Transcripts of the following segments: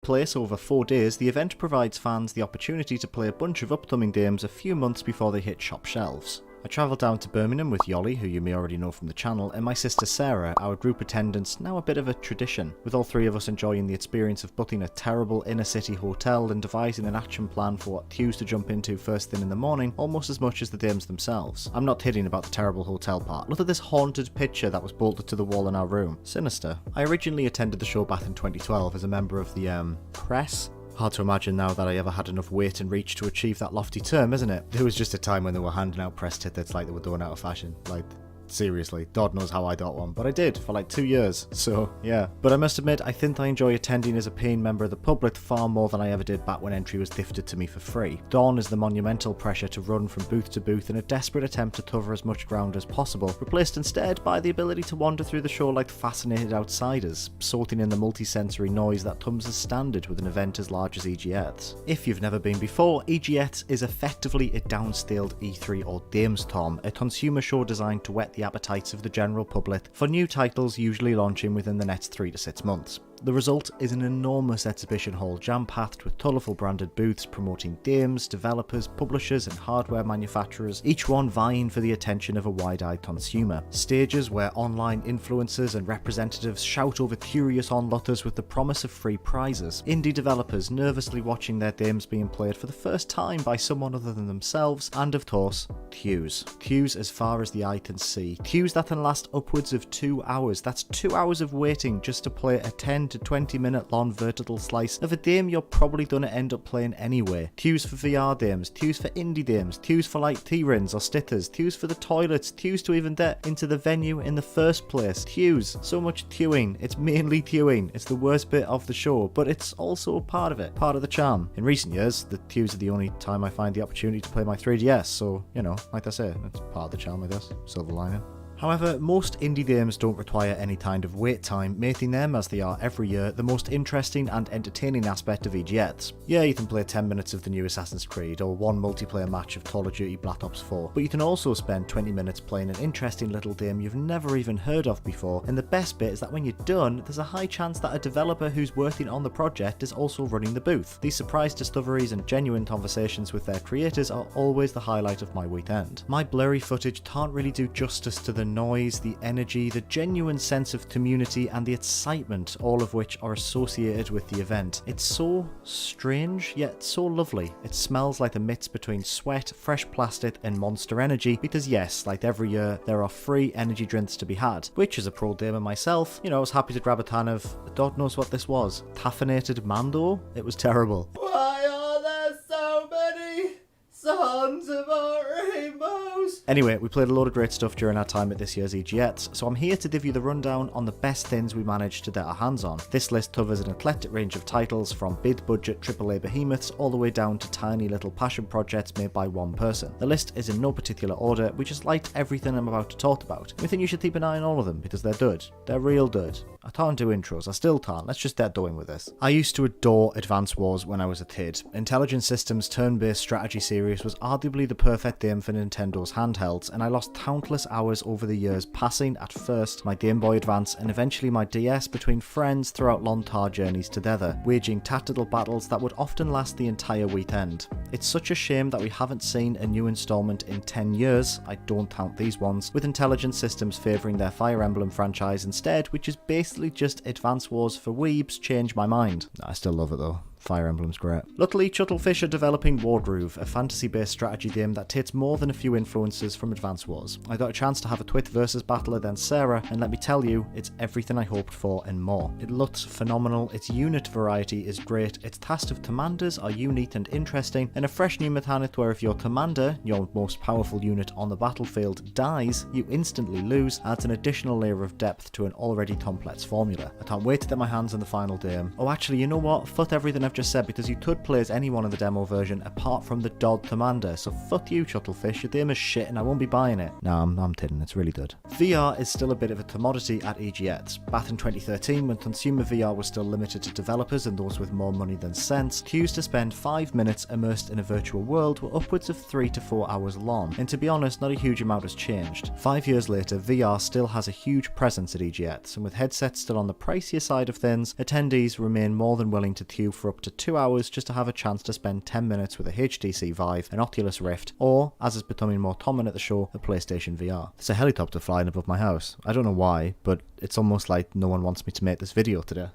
place over 4 days, the event provides fans the opportunity to play a bunch of upcoming games a few months before they hit shop shelves. I travelled down to Birmingham with Yolly, who you may already know from the channel, and my sister Sarah, our group attendance, now a bit of a tradition, with all 3 of us enjoying the experience of booking a terrible inner city hotel and devising an action plan for what queues to jump into first thing in the morning, almost as much as the games themselves. I'm not kidding about the terrible hotel part. Look at this haunted picture that was bolted to the wall in our room. Sinister. I originally attended the show back in 2012 as a member of the, press. Hard to imagine now that I ever had enough weight and reach to achieve that lofty term, isn't it? There was just a time when they were handing out press tickets like they were going out of fashion. Like, seriously, God knows how I got one, but I did for like 2 years, so yeah. But I must admit, I think I enjoy attending as a paying member of the public far more than I ever did back when entry was gifted to me for free. Dawn is the monumental pressure to run from booth to booth in a desperate attempt to cover as much ground as possible, replaced instead by the ability to wander through the show like fascinated outsiders, sorting in the multi-sensory noise that comes as standard with an event as large as EGX. If you've never been before, EGX is effectively a downscaled E3 or Gamescom, a consumer show designed to whet the appetites of the general public for new titles usually launching within the next 3 to 6 months. The result is an enormous exhibition hall jam-packed with colourful branded booths promoting games, developers, publishers and hardware manufacturers, each one vying for the attention of a wide-eyed consumer. Stages where online influencers and representatives shout over curious onlookers with the promise of free prizes. Indie developers nervously watching their games being played for the first time by someone other than themselves, and of course, queues. Queues as far as the eye can see. Queues that can last upwards of 2 hours. That's 2 hours of waiting just to play a 10 to 20 minute long vertical slice of a game you're probably going to end up playing anyway. Queues for VR games, queues for indie games, queues for like T-Rins or stickers, queues for the toilets, queues to even get into the venue in the first place. Queues. So much queuing. It's mainly queuing. It's the worst bit of the show, but it's also part of it. Part of the charm. In recent years, the queues are the only time I find the opportunity to play my 3DS, so, you know, like I say, it's part of the charm, I guess. Silver lining. However, most indie games don't require any kind of wait time, making them, as they are every year, the most interesting and entertaining aspect of EGX. Yeah, you can play 10 minutes of the new Assassin's Creed, or 1 multiplayer match of Call of Duty Black Ops 4, but you can also spend 20 minutes playing an interesting little game you've never even heard of before, and the best bit is that when you're done, there's a high chance that a developer who's working on the project is also running the booth. These surprise discoveries and genuine conversations with their creators are always the highlight of my weekend. My blurry footage can't really do justice to the noise, the energy, the genuine sense of community and the excitement, all of which are associated with the event. It's so strange, yet so lovely. It smells like a mix between sweat, fresh plastic and Monster Energy, because yes, like every year, there are free energy drinks to be had, which as a pro gamer myself, you know, I was happy to grab a can of, God knows what this was, caffeinated Mando? It was terrible. Why are there so many songs of our rainbows? Anyway, we played a load of great stuff during our time at this year's EGX, so I'm here to give you the rundown on the best things we managed to get our hands on. This list covers an eclectic range of titles, from big budget AAA behemoths all the way down to tiny little passion projects made by one person. The list is in no particular order, we just liked everything I'm about to talk about. We think you should keep an eye on all of them, because they're good. They're real good. I can't do intros, I still can't, let's just get going with this. I used to adore Advance Wars when I was a kid. Intelligent Systems' turn-based strategy series was arguably the perfect game for Nintendo's handhelds, and I lost countless hours over the years passing, at first, my Game Boy Advance and eventually my DS between friends throughout long car journeys together, waging tactical battles that would often last the entire weekend. It's such a shame that we haven't seen a new installment in 10 years, I don't count these ones, with Intelligent Systems favouring their Fire Emblem franchise instead, which is basically just Advance Wars for weebs. Change my mind. I still love it though. Fire Emblem's great. Luckily, Chucklefish are developing Wargroove, a fantasy-based strategy game that takes more than a few influences from Advance Wars. I got a chance to have a Twit versus battle against Sarah, and let me tell you, it's everything I hoped for and more. It looks phenomenal, its unit variety is great, its cast of commanders are unique and interesting, and a fresh new mechanic where if your commander, your most powerful unit on the battlefield, dies, you instantly lose, adds an additional layer of depth to an already complex formula. I can't wait to get my hands on the final game. Oh actually, you know what? Fuck everything I've just said because you could play as anyone in the demo version apart from the Dodd Commander, so fuck you, Chuttlefish, your game is shit and I won't be buying it. Nah, I'm kidding, it's really good. VR is still a bit of a commodity at EGX. Back in 2013, when consumer VR was still limited to developers and those with more money than sense, queues to spend 5 minutes immersed in a virtual world were upwards of 3 to 4 hours long, and to be honest, not a huge amount has changed. 5 years later, VR still has a huge presence at EGX, and with headsets still on the pricier side of things, attendees remain more than willing to queue for up to 2 hours just to have a chance to spend 10 minutes with a HTC Vive, an Oculus Rift, or, as is becoming more common at the show, a PlayStation VR. There's a helicopter flying above my house. I don't know why, but it's almost like no one wants me to make this video today.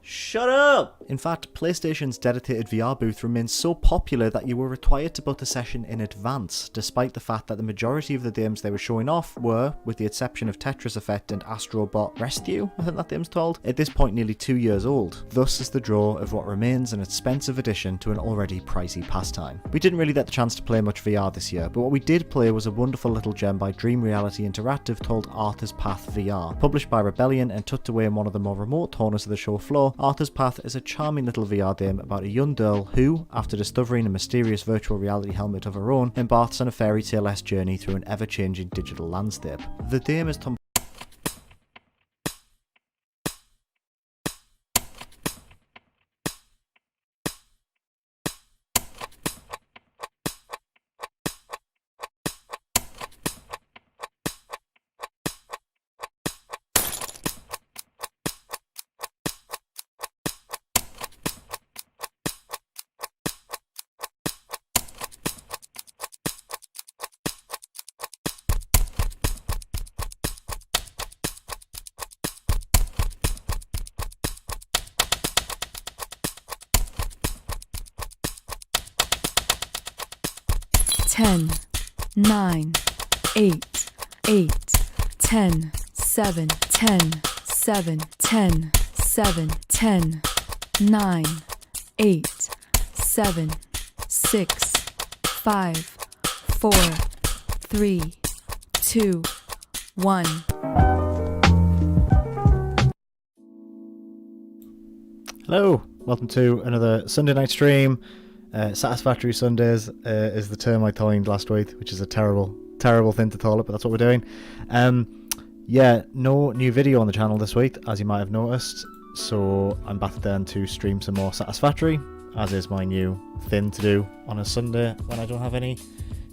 Shut up! In fact, PlayStation's dedicated VR booth remains so popular that you were required to book a session in advance, despite the fact that the majority of the games they were showing off were, with the exception of Tetris Effect and Astro Bot Rescue, I think that game's called, at this point nearly 2 years old. Thus is the draw of what remains an expensive addition to an already pricey pastime. We didn't really get the chance to play much VR this year, but what we did play was a wonderful little gem by Dream Reality Interactive called Arthur's Path VR. Published by Rebellion and tucked away in one of the more remote corners of the show floor, Arthur's Path is a charming little VR game about a young girl who, after discovering a mysterious virtual reality helmet of her own, embarks on a fairy tale-esque journey through an ever-changing digital landscape. The game is Ten, 9, 8, 8, 10, 7, 10, 7, 10, 7, 10, 9, 8, 7, 6, 5, 4, 3, 2, 1. Hello, welcome to another Sunday night stream. Satisfactory Sundays is the term I coined last week, which is a terrible thing to call it, but that's what we're doing. Yeah, no new video on the channel this week, as you might have noticed, so I'm back then to stream some more Satisfactory, as is my new thing to do on a Sunday when I don't have any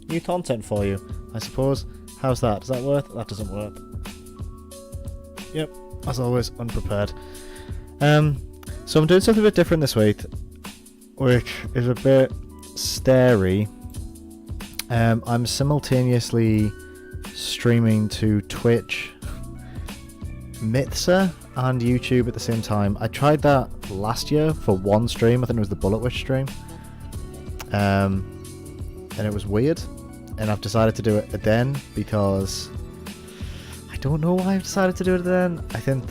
new content for you, I suppose. How's that? Does that work? That doesn't work. Yep, as always, unprepared. So I'm doing something a bit different this week, which is a bit starey. I'm simultaneously streaming to Twitch, Mixer, and YouTube at the same time. I tried that last year for one stream. I think it was the Bullet Witch stream. And it was weird. And I've decided to do it again because I don't know why I've decided to do it again. I think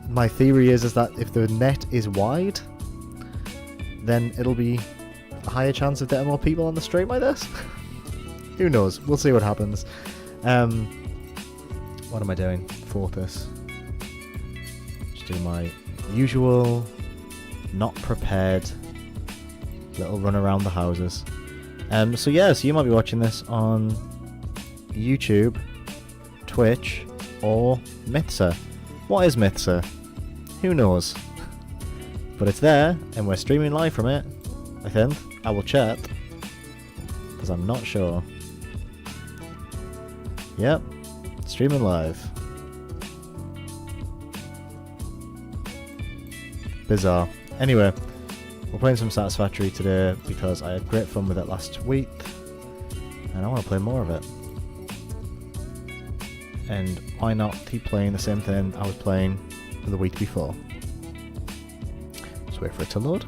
my theory is that if the net is wide, then it'll be a higher chance of getting more people on the stream like this. Who knows? We'll see what happens. What am I doing? Fortis. Just do my usual, not prepared little run around the houses. So yeah, so you might be watching this on YouTube, Twitch, or Mixer. What is Mixer? Who knows? But it's there, and we're streaming live from it, I think. I will check, because I'm not sure. Yep, streaming live. Bizarre. Anyway, we're playing some Satisfactory today, because I had great fun with it last week, and I want to play more of it. And why not keep playing the same thing I was playing the week before? Wait for it to load.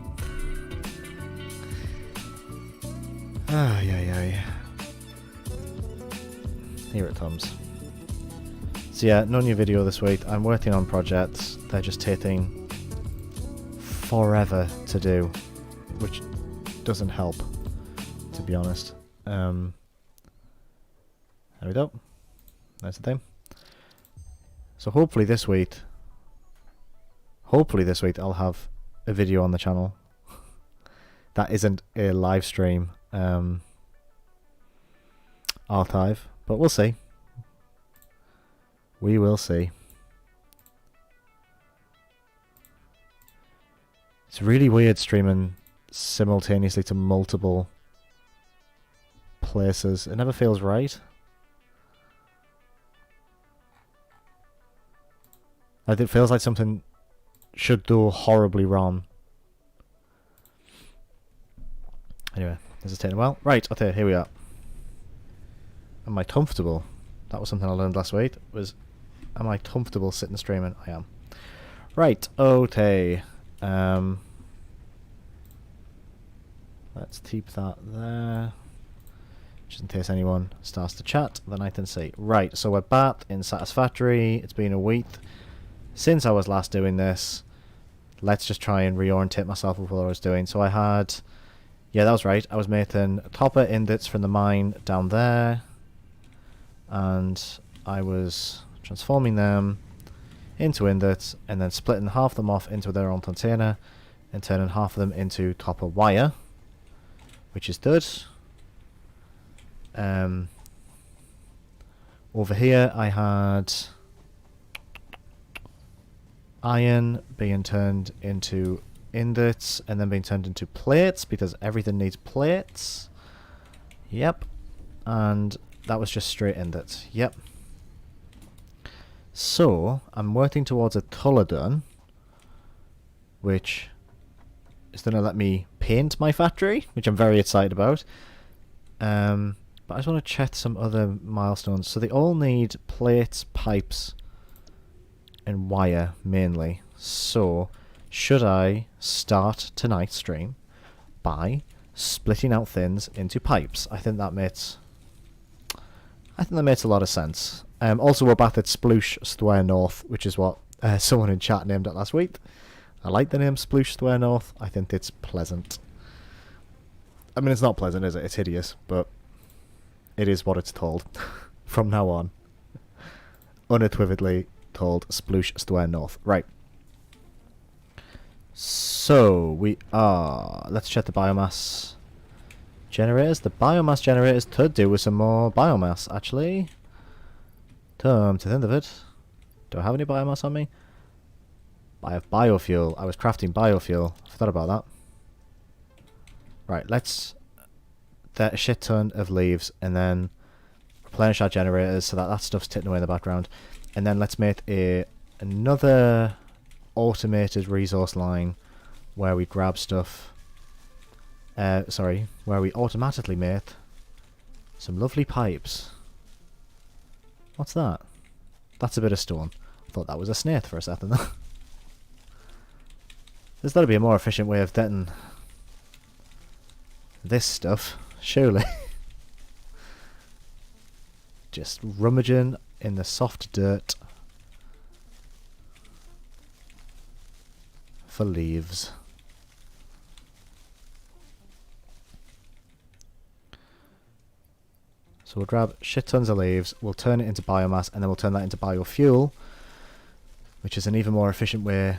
Yeah. Here it comes. So yeah, no new video this week. I'm working on projects. They're just taking forever to do, which doesn't help, to be honest. There we go. That's the thing. So hopefully this week I'll have a video on the channel. That isn't a live stream archive, but we'll see. We will see. It's really weird streaming simultaneously to multiple places. It never feels right. Like, it feels like something should go horribly wrong. Anyway, this is taking a while. Right, okay, here we are. Am I comfortable? That was something I learned last week. Was, am I comfortable sitting streaming? I am. Right, okay. Let's keep that there. Just in case anyone starts to chat, then I can see. Right, so we're back in Satisfactory. It's been a week since I was last doing this. Let's just try and reorientate myself with what I was doing. So I had... Yeah, that was right. I was making copper ingots from the mine down there. And I was transforming them into ingots and then splitting half of them off into their own container and turning half of them into copper wire, which is good. Over here I had iron being turned into ingots and then being turned into plates because everything needs plates. Yep. And that was just straight ingots. Yep. So I'm working towards a colour done, which is going to let me paint my factory, which I'm very excited about. But I just want to check some other milestones. So they all need plates, pipes, and wire mainly. So should I start tonight's stream by splitting out things into pipes? I think that makes a lot of sense. Also, we're back at Sploosh Square North, which is what someone in chat named it last week. I like the name Sploosh Square North. I think it's pleasant. I mean, it's not pleasant, is it? It's hideous, but it is what it's called from now on. Unequivocally called Sploosh Square North. Right. So, we are... Let's check the biomass generators. The biomass generators could do with some more biomass, actually. To the end of it. Do I have any biomass on me? I have biofuel. I was crafting biofuel. I forgot about that. Right, let's get a shit ton of leaves and then replenish our generators so that stuff's ticking away in the background. And then let's make another automated resource line where we grab stuff. Where we automatically make some lovely pipes. What's that? That's a bit of stone. I thought that was a snake for a second. There's got to be a more efficient way of getting this stuff, surely. Just rummaging in the soft dirt for leaves. So we'll grab shit tons of leaves, we'll turn it into biomass, and then we'll turn that into biofuel, which is an even more efficient way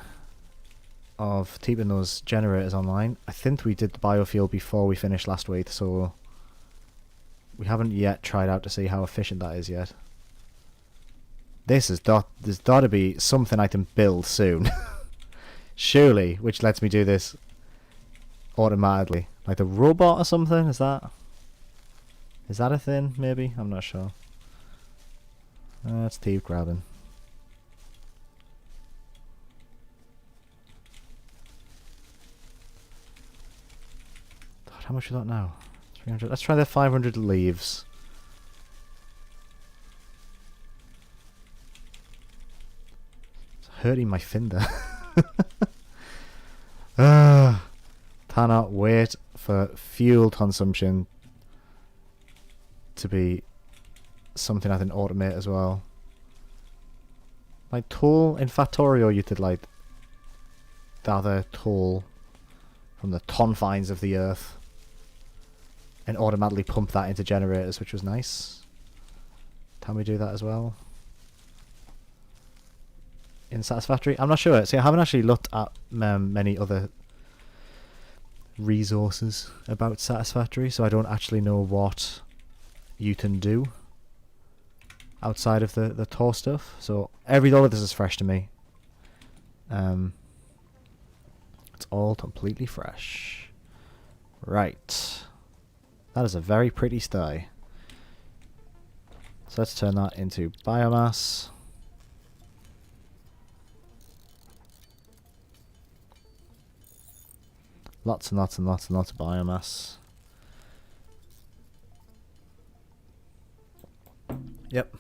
of keeping those generators online. I think we did the biofuel before we finished last week, so we haven't yet tried out to see how efficient that is yet. There's got to be something I can build soon. Surely, which lets me do this automatically. Like a robot or something, is that a thing, maybe? I'm not sure. Let's keep grabbing. God, how much we got now? 300. Let's try the 500 leaves. It's hurting my finger. Cannot wait for fuel consumption to be something I can automate as well. Like tool in Factorio, you could like gather tool from the confines of the earth and automatically pump that into generators, which was nice. Can we do that as well in Satisfactory? I'm not sure. See, I haven't actually looked at many other resources about Satisfactory, so I don't actually know what you can do outside of the tour stuff. So all of this is fresh to me. It's all completely fresh. Right. That is a very pretty sty. So let's turn that into biomass. Lots and lots and lots and lots of biomass. Yep.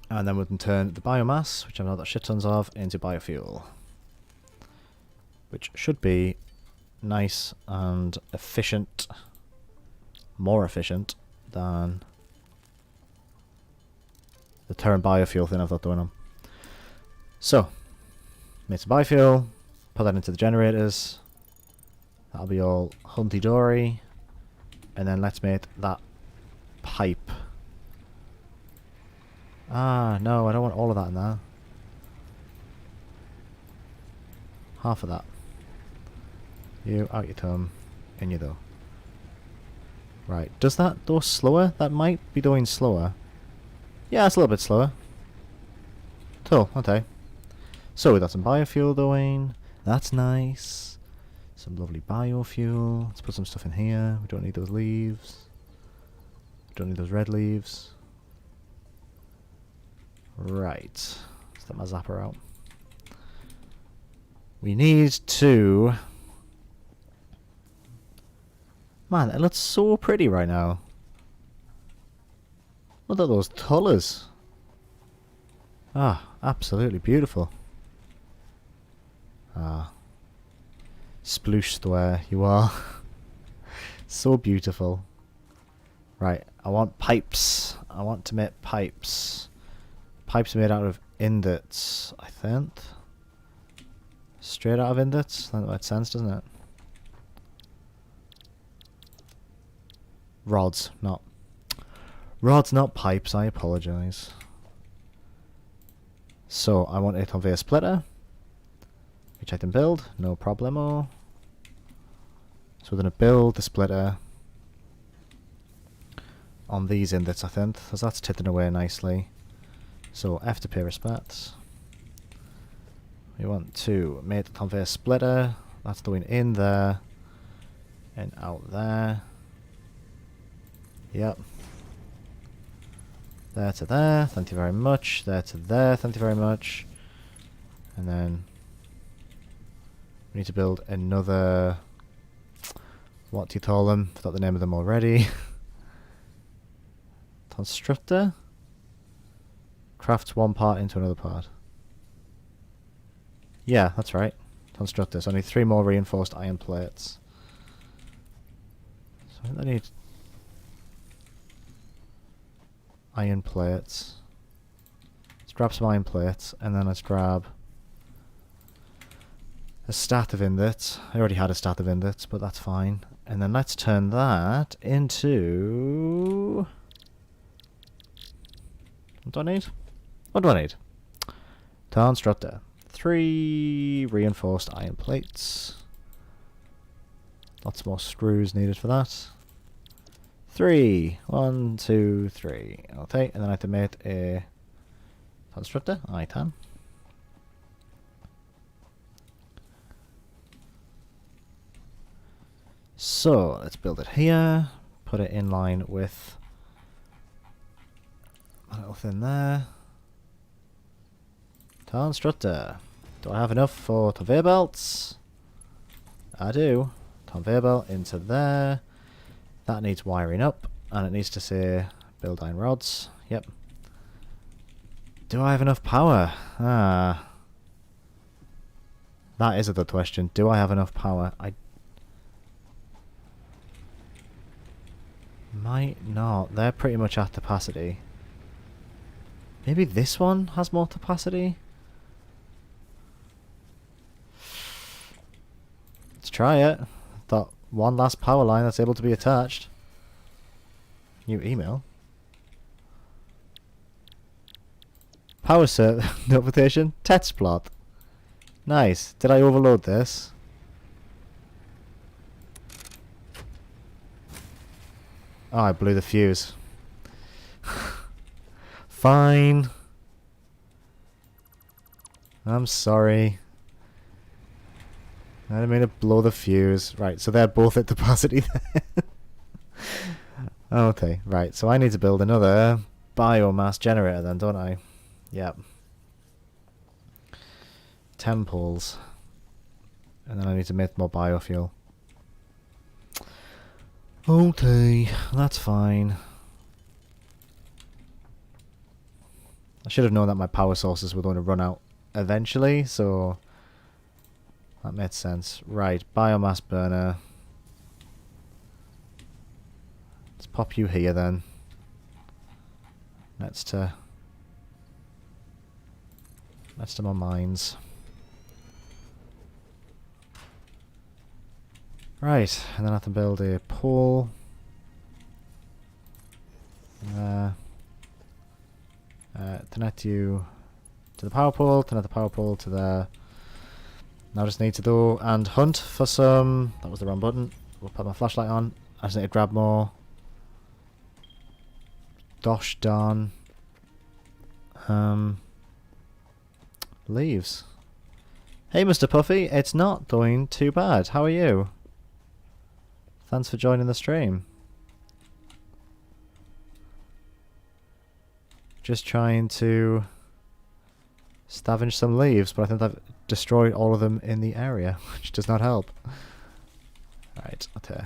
And then we can turn the biomass, which I've now got shit tons of, into biofuel. Which should be nice and efficient. More efficient than the current biofuel thing I've got going on. So, make some biofuel, put that into the generators. That'll be all hunky-dory. And then let's make that pipe. Ah, no, I don't want all of that in there. Half of that. You, out your tongue, in you though. Right, does that go slower? That might be going slower. Yeah, it's a little bit slower. Cool, okay. So we got some biofuel going. That's nice. Some lovely biofuel. Let's put some stuff in here. We don't need those leaves. We don't need those red leaves. Right. Let's let my zapper out. We need to... Man, it looks so pretty right now. Look at those colours. Ah, absolutely beautiful. Ah. Sploosh square, you are. So beautiful. Right, I want pipes. I want to make pipes. Pipes made out of ingots, I think. Straight out of ingots? That makes sense, doesn't it? Rods, not pipes, I apologise. So, I want a conveyor splitter, which I can build, no problemo. So we're going to build the splitter on these ingots, I think, because that's tipping away nicely. So, F to pay respects. We want to make the conveyor splitter, that's going in there, and out there. Yep. There to there, thank you very much. There to there, thank you very much. And then we need to build another... What do you call them? Forgot the name of them already. Constructor? Crafts one part into another part. Yeah, that's right. Constructor. So I need 3 more reinforced iron plates. So I need... iron plates. Let's grab some iron plates, and then let's grab a stack of ingots. I already had a stack of ingots, but that's fine. And then let's turn that into... What do I need? What do I need? Constructor. 3 reinforced iron plates. Lots more screws needed for that. 3. 1, 2, 3. Okay, and then I have to make a constructor. I can. So, let's build it here. Put it in line with a little thing there. Constructor. Do I have enough for conveyor belts? I do. Conveyor belt into there. That needs wiring up, and it needs to say build iron rods. Yep. Do I have enough power? Ah. That is a good question. Do I have enough power? I might not. They're pretty much at capacity. Maybe this one has more capacity? Let's try it. That one last power line that's able to be attached. New email. Power notification. Test plot. Nice. Did I overload this? Oh, I blew the fuse. Fine. I'm sorry. I didn't mean to blow the fuse. Right, so they're both at capacity then. Okay, right, so I need to build another biomass generator then, don't I? Yep. 10 poles. And then I need to make more biofuel. Okay, that's fine. I should have known that my power sources were going to run out eventually, so that made sense. Right, biomass burner. Let's pop you here then. Next to my mines. Right, and then I have to build a pole. Connect you to the power pole, connect the power pole to there. Now I just need to go and hunt for some... That was the wrong button. We'll put my flashlight on. I just need to grab more. Dosh darn. Leaves. Hey Mr. Puffy, it's not going too bad. How are you? Thanks for joining the stream. Just trying to scavenge some leaves, but I think I've destroyed all of them in the area, which does not help. Right, okay.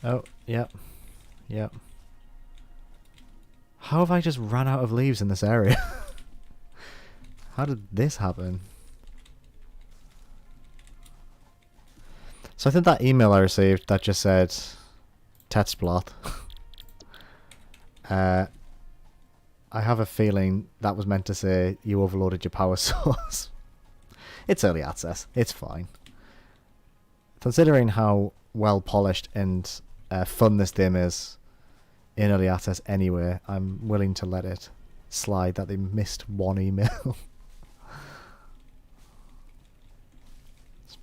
Oh, yep. Yep. How have I just run out of leaves in this area? How did this happen? So I think that email I received that just said Tetsplot. I have a feeling that was meant to say you overloaded your power source. It's early access. It's fine. Considering how well polished and fun this game is in early access anyway, I'm willing to let it slide that they missed one email.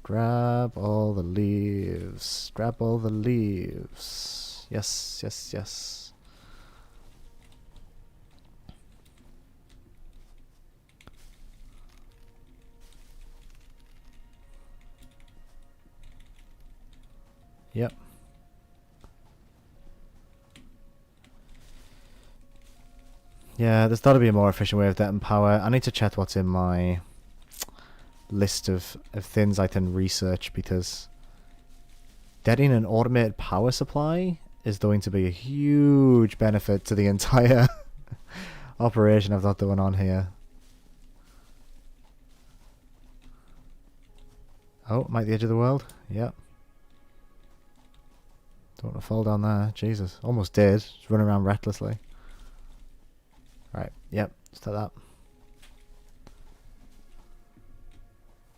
Grab all the leaves. Grab all the leaves. Yes, yes, yes. Yep. Yeah, there's got to be a more efficient way of getting power. I need to check what's in my list of things I can research, because getting an automated power supply is going to be a huge benefit to the entire operation I've got going on here. Oh, am I at the edge of the world? Yep. Don't want to fall down there. Jesus. Almost did. Just running around recklessly. Right. Yep. Let's take that.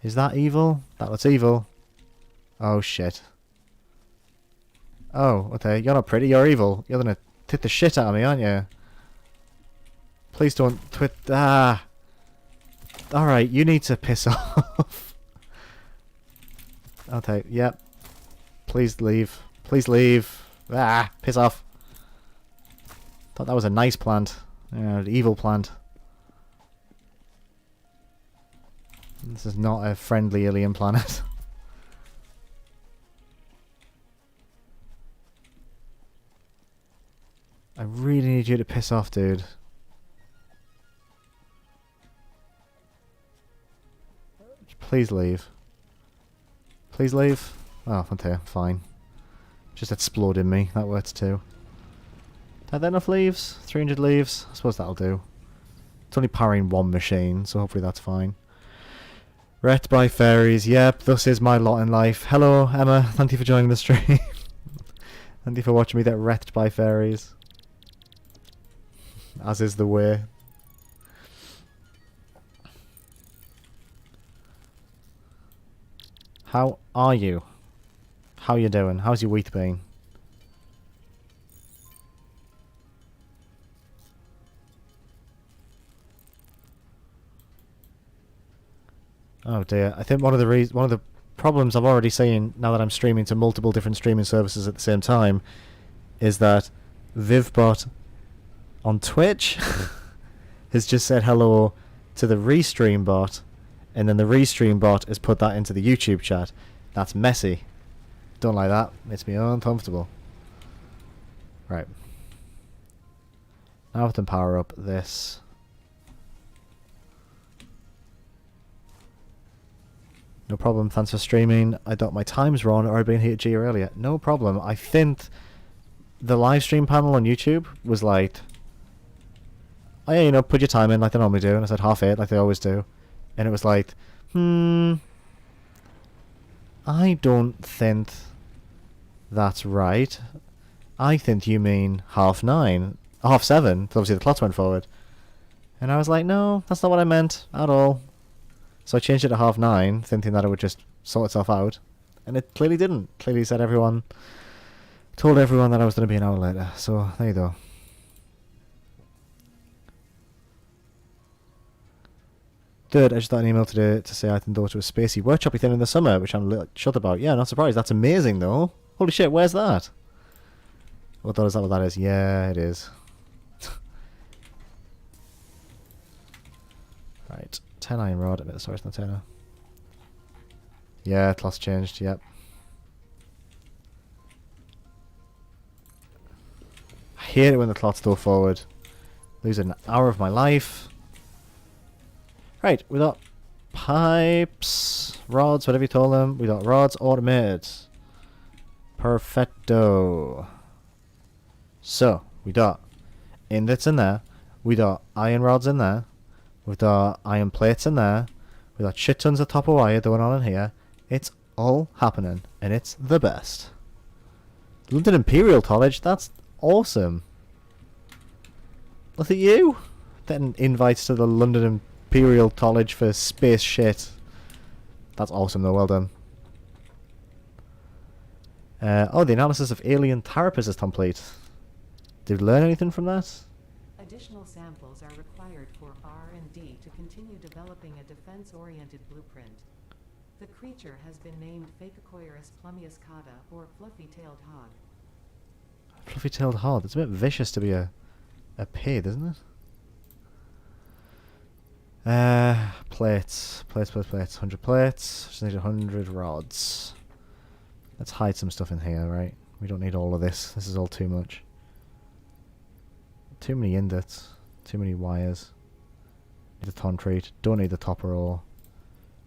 Is that evil? That looks evil. Oh, shit. Oh, okay. You're not pretty. You're evil. You're gonna hit the shit out of me, aren't you? Please don't twit. Ah. Alright, you need to piss off. Okay, yep. Please leave. Please leave. Ah, piss off. Thought that was a nice plant. Yeah, an evil plant. This is not a friendly alien planet. I really need you to piss off, dude. Please leave. Please leave. Oh, okay, fine. Just exploding me. That works too. Are there enough leaves? 300 leaves? I suppose that'll do. It's only powering one machine, so hopefully that's fine. Wrecked by fairies. Yep, thus is my lot in life. Hello, Emma. Thank you for joining the stream. Thank you for watching me get wrecked by fairies. As is the way. How are you? How you doing? How's your week been? Oh dear. I think one of the problems I'm already seeing now that I'm streaming to multiple different streaming services at the same time is that Vivbot on Twitch has just said hello to the Restream bot, and then the Restream bot has put that into the YouTube chat. That's messy. Don't like that. Makes me uncomfortable. Right. Now I have to power up this. No problem, thanks for streaming. I thought my time's wrong or I'd been here G earlier. No problem. I think the live stream panel on YouTube was like, oh yeah, you know, put your time in like they normally do. And I said 8:30 like they always do. And it was like, I don't think that's right. I think you mean 9:30, 7:30. Obviously the clocks went forward. And I was like, no, that's not what I meant at all. So I changed it to 9:30, thinking that it would just sort itself out. And it clearly didn't. Clearly said told everyone that I was going to be an hour later. So there you go. Third, I just got an email today to say I can go to a spacey workshop thing in the summer, which I'm a little shut about. Yeah, not surprised. That's amazing though. Holy shit, where's that? What is that what that is? Yeah, it is. Right. 10 iron rod. Sorry, it's not 10. Yeah, cloth's changed. Yep. I hate it when the cloths go forward. Losing an hour of my life. Right, we got pipes, rods, whatever you call them. We got rods automated. Perfecto. So, we got inlets in there. We got iron rods in there. We've got iron plates in there. We've got shit tons of copper wire going on in here. It's all happening, and it's the best. London Imperial College, that's awesome. Look at you. Getting invites to the London Imperial College for space shit. That's awesome though, well done. Oh, the analysis of alien carapace is complete. Did we learn anything from that? Additional samples are required for R&D to continue developing a defense-oriented blueprint. The creature has been named Phacocoirus plumiuscata, or fluffy-tailed hog. Fluffy-tailed hog. It's a bit vicious to be a pig, isn't it? Plates. 100 plates. Just need 100 rods. Let's hide some stuff in here, right? We don't need all of this. This is all too much. Too many ingots. Too many wires. Need the concrete. Don't need the copper ore.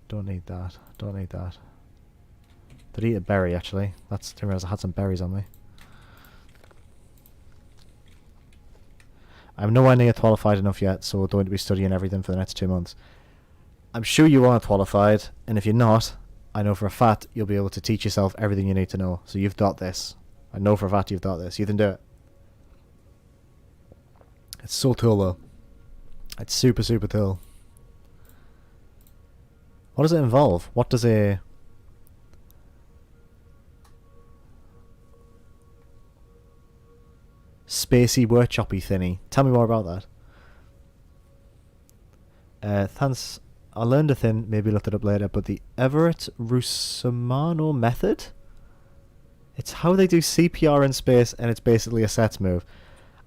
Don't need that. Don't need that. Did I eat a berry, actually? Didn't realise I had some berries on me. I'm nowhere near qualified enough yet, so we're going to be studying everything for the next 2 months. I'm sure you are qualified, and if you're not, I know for a fact you'll be able to teach yourself everything you need to know. So you've got this. I know for a fact you've got this. You can do it. It's so cool though. It's super, super cool. What does it involve? What does a... spacey workshopy thingy? Tell me more about that. Thanks. I learned a thing, maybe looked it up later, but the Everett Rusumano method? It's how they do CPR in space, and it's basically a sets move.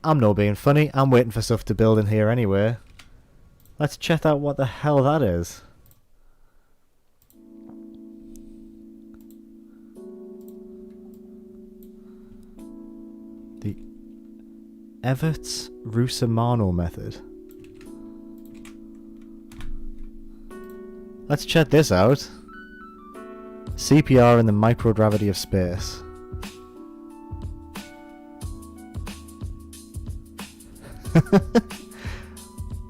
I'm not being funny, I'm waiting for stuff to build in here anyway. Let's check out what the hell that is. The Everett Rusumano method. Let's check this out. CPR in the microgravity of space.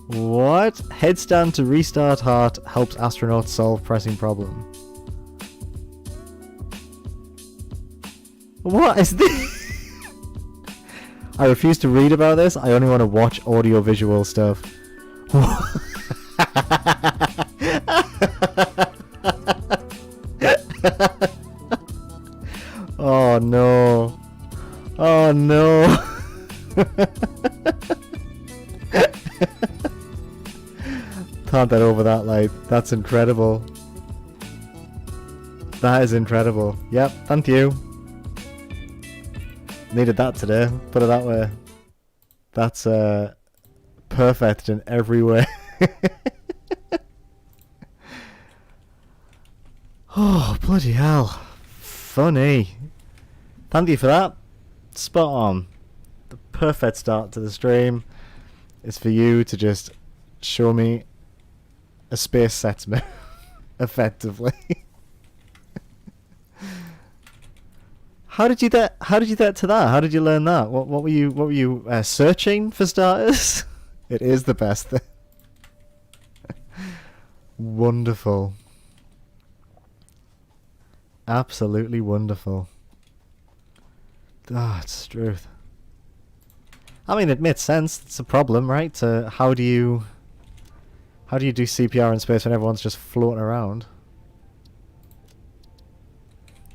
What? Headstand to restart heart helps astronauts solve pressing problem. What is this? I refuse to read about this. I only want to watch audio-visual stuff. Oh no. Oh no. Can't get over that, like, that's incredible. That is incredible. Yep, thank you. Needed that today, put it that way. That's perfect in every way. Oh, bloody hell. Funny. Thank you for that. Spot on. The perfect start to the stream is for you to just show me a space set move effectively. How did you get to that? How did you learn that? What were you searching for starters? It is the best thing. Wonderful. Absolutely wonderful. Ah, it's truth. I mean, it makes sense. It's a problem, right? How do you do CPR in space when everyone's just floating around?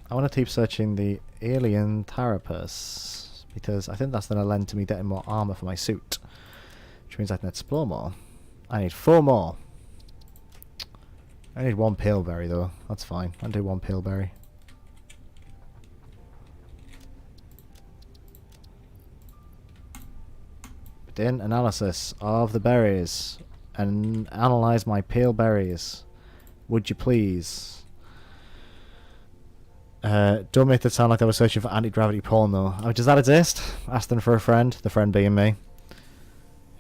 I want to keep searching the alien carapace because I think that's going to lend to me getting more armor for my suit, which means I can explore more. I need 4 more. I need 1 pale berry though. That's fine. I'll do 1 pale berry. Begin analysis of the berries and analyze my pale berries. Would you please? Don't make it sound like I was searching for anti-gravity porn though. Oh, does that exist? Asking for a friend, the friend being me.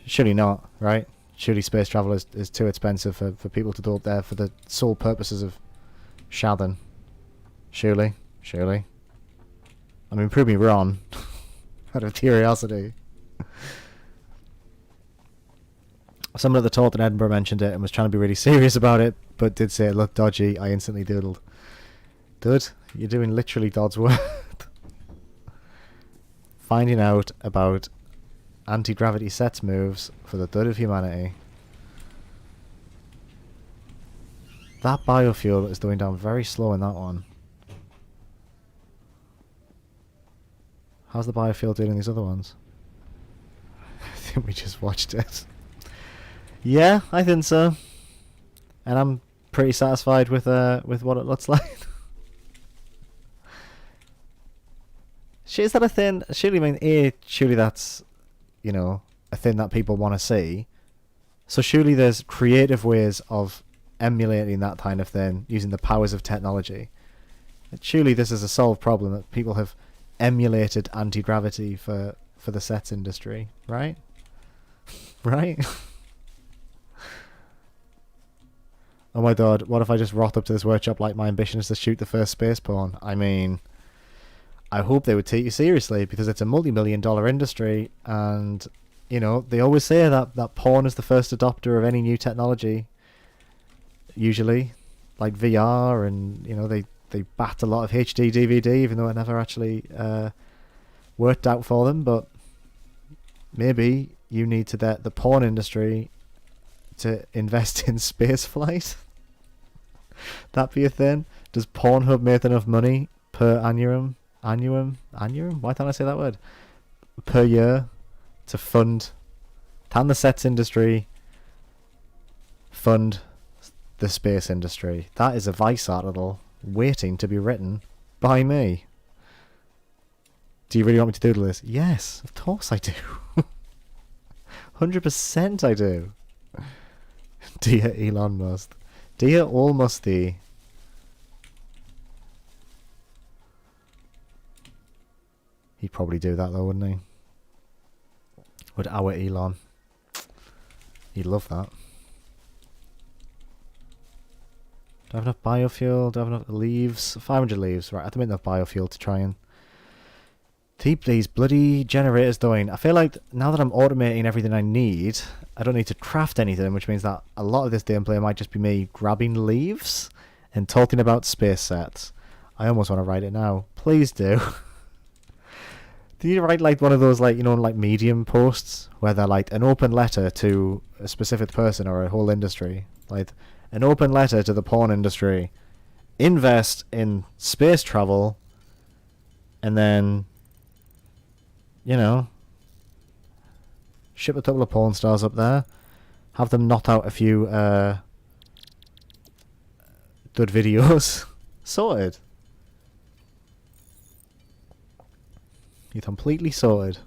Surely not, right? Surely space travel is too expensive for people to go up there for the sole purposes of shathing. Surely. I mean, prove me wrong. Out of curiosity. Someone at the talk in Edinburgh mentioned it and was trying to be really serious about it, but did say it looked dodgy. I instantly doodled. Dude, you're doing literally God's work. Finding out about anti-gravity sets moves for the good of humanity. That biofuel is going down very slow in that one. How's the biofuel doing in these other ones? I think we just watched it. Yeah, I think so. And I'm pretty satisfied with what it looks like. Is that a thing? Surely, I mean, surely that's, you know, a thing that people want to see. So surely there's creative ways of emulating that kind of thing using the powers of technology. And surely this is a solved problem that people have emulated anti-gravity for the sets industry, right? Right? Oh my god, what if I just rocked up to this workshop like my ambition is to shoot the first space porn? I mean, I hope they would take you seriously because it's a multi-million-dollar industry and, you know, they always say that porn is the first adopter of any new technology. Usually. Like VR and, you know, they bat a lot of HD DVD even though it never actually worked out for them, but maybe you need to get the porn industry to invest in space flight. That be a thing? Does Pornhub make enough money per annum? Why can't I say that word? Per year to fund? Can the sets industry fund the space industry? That is a Vice article waiting to be written by me. Do you really want me to doodle this? Yes, of course I do. 100% I do. Dear Elon Musk. Dear Almusty. He'd probably do that though, wouldn't he? Would our Elon? He'd love that. Do I have enough biofuel? Do I have enough leaves? 500 leaves. Right, I don't have enough biofuel to try and keep these bloody generators going. I feel like now that I'm automating everything I need, I don't need to craft anything, which means that a lot of this gameplay might just be me grabbing leaves and talking about space sets. I almost want to write it now. Please do. Do you write like one of those, like, you know, like Medium posts where they're like an open letter to a specific person or a whole industry? Like an open letter to the porn industry. Invest in space travel and then, you know, ship a couple of porn stars up there, have them knock out a few good videos, Sorted. You're completely sorted.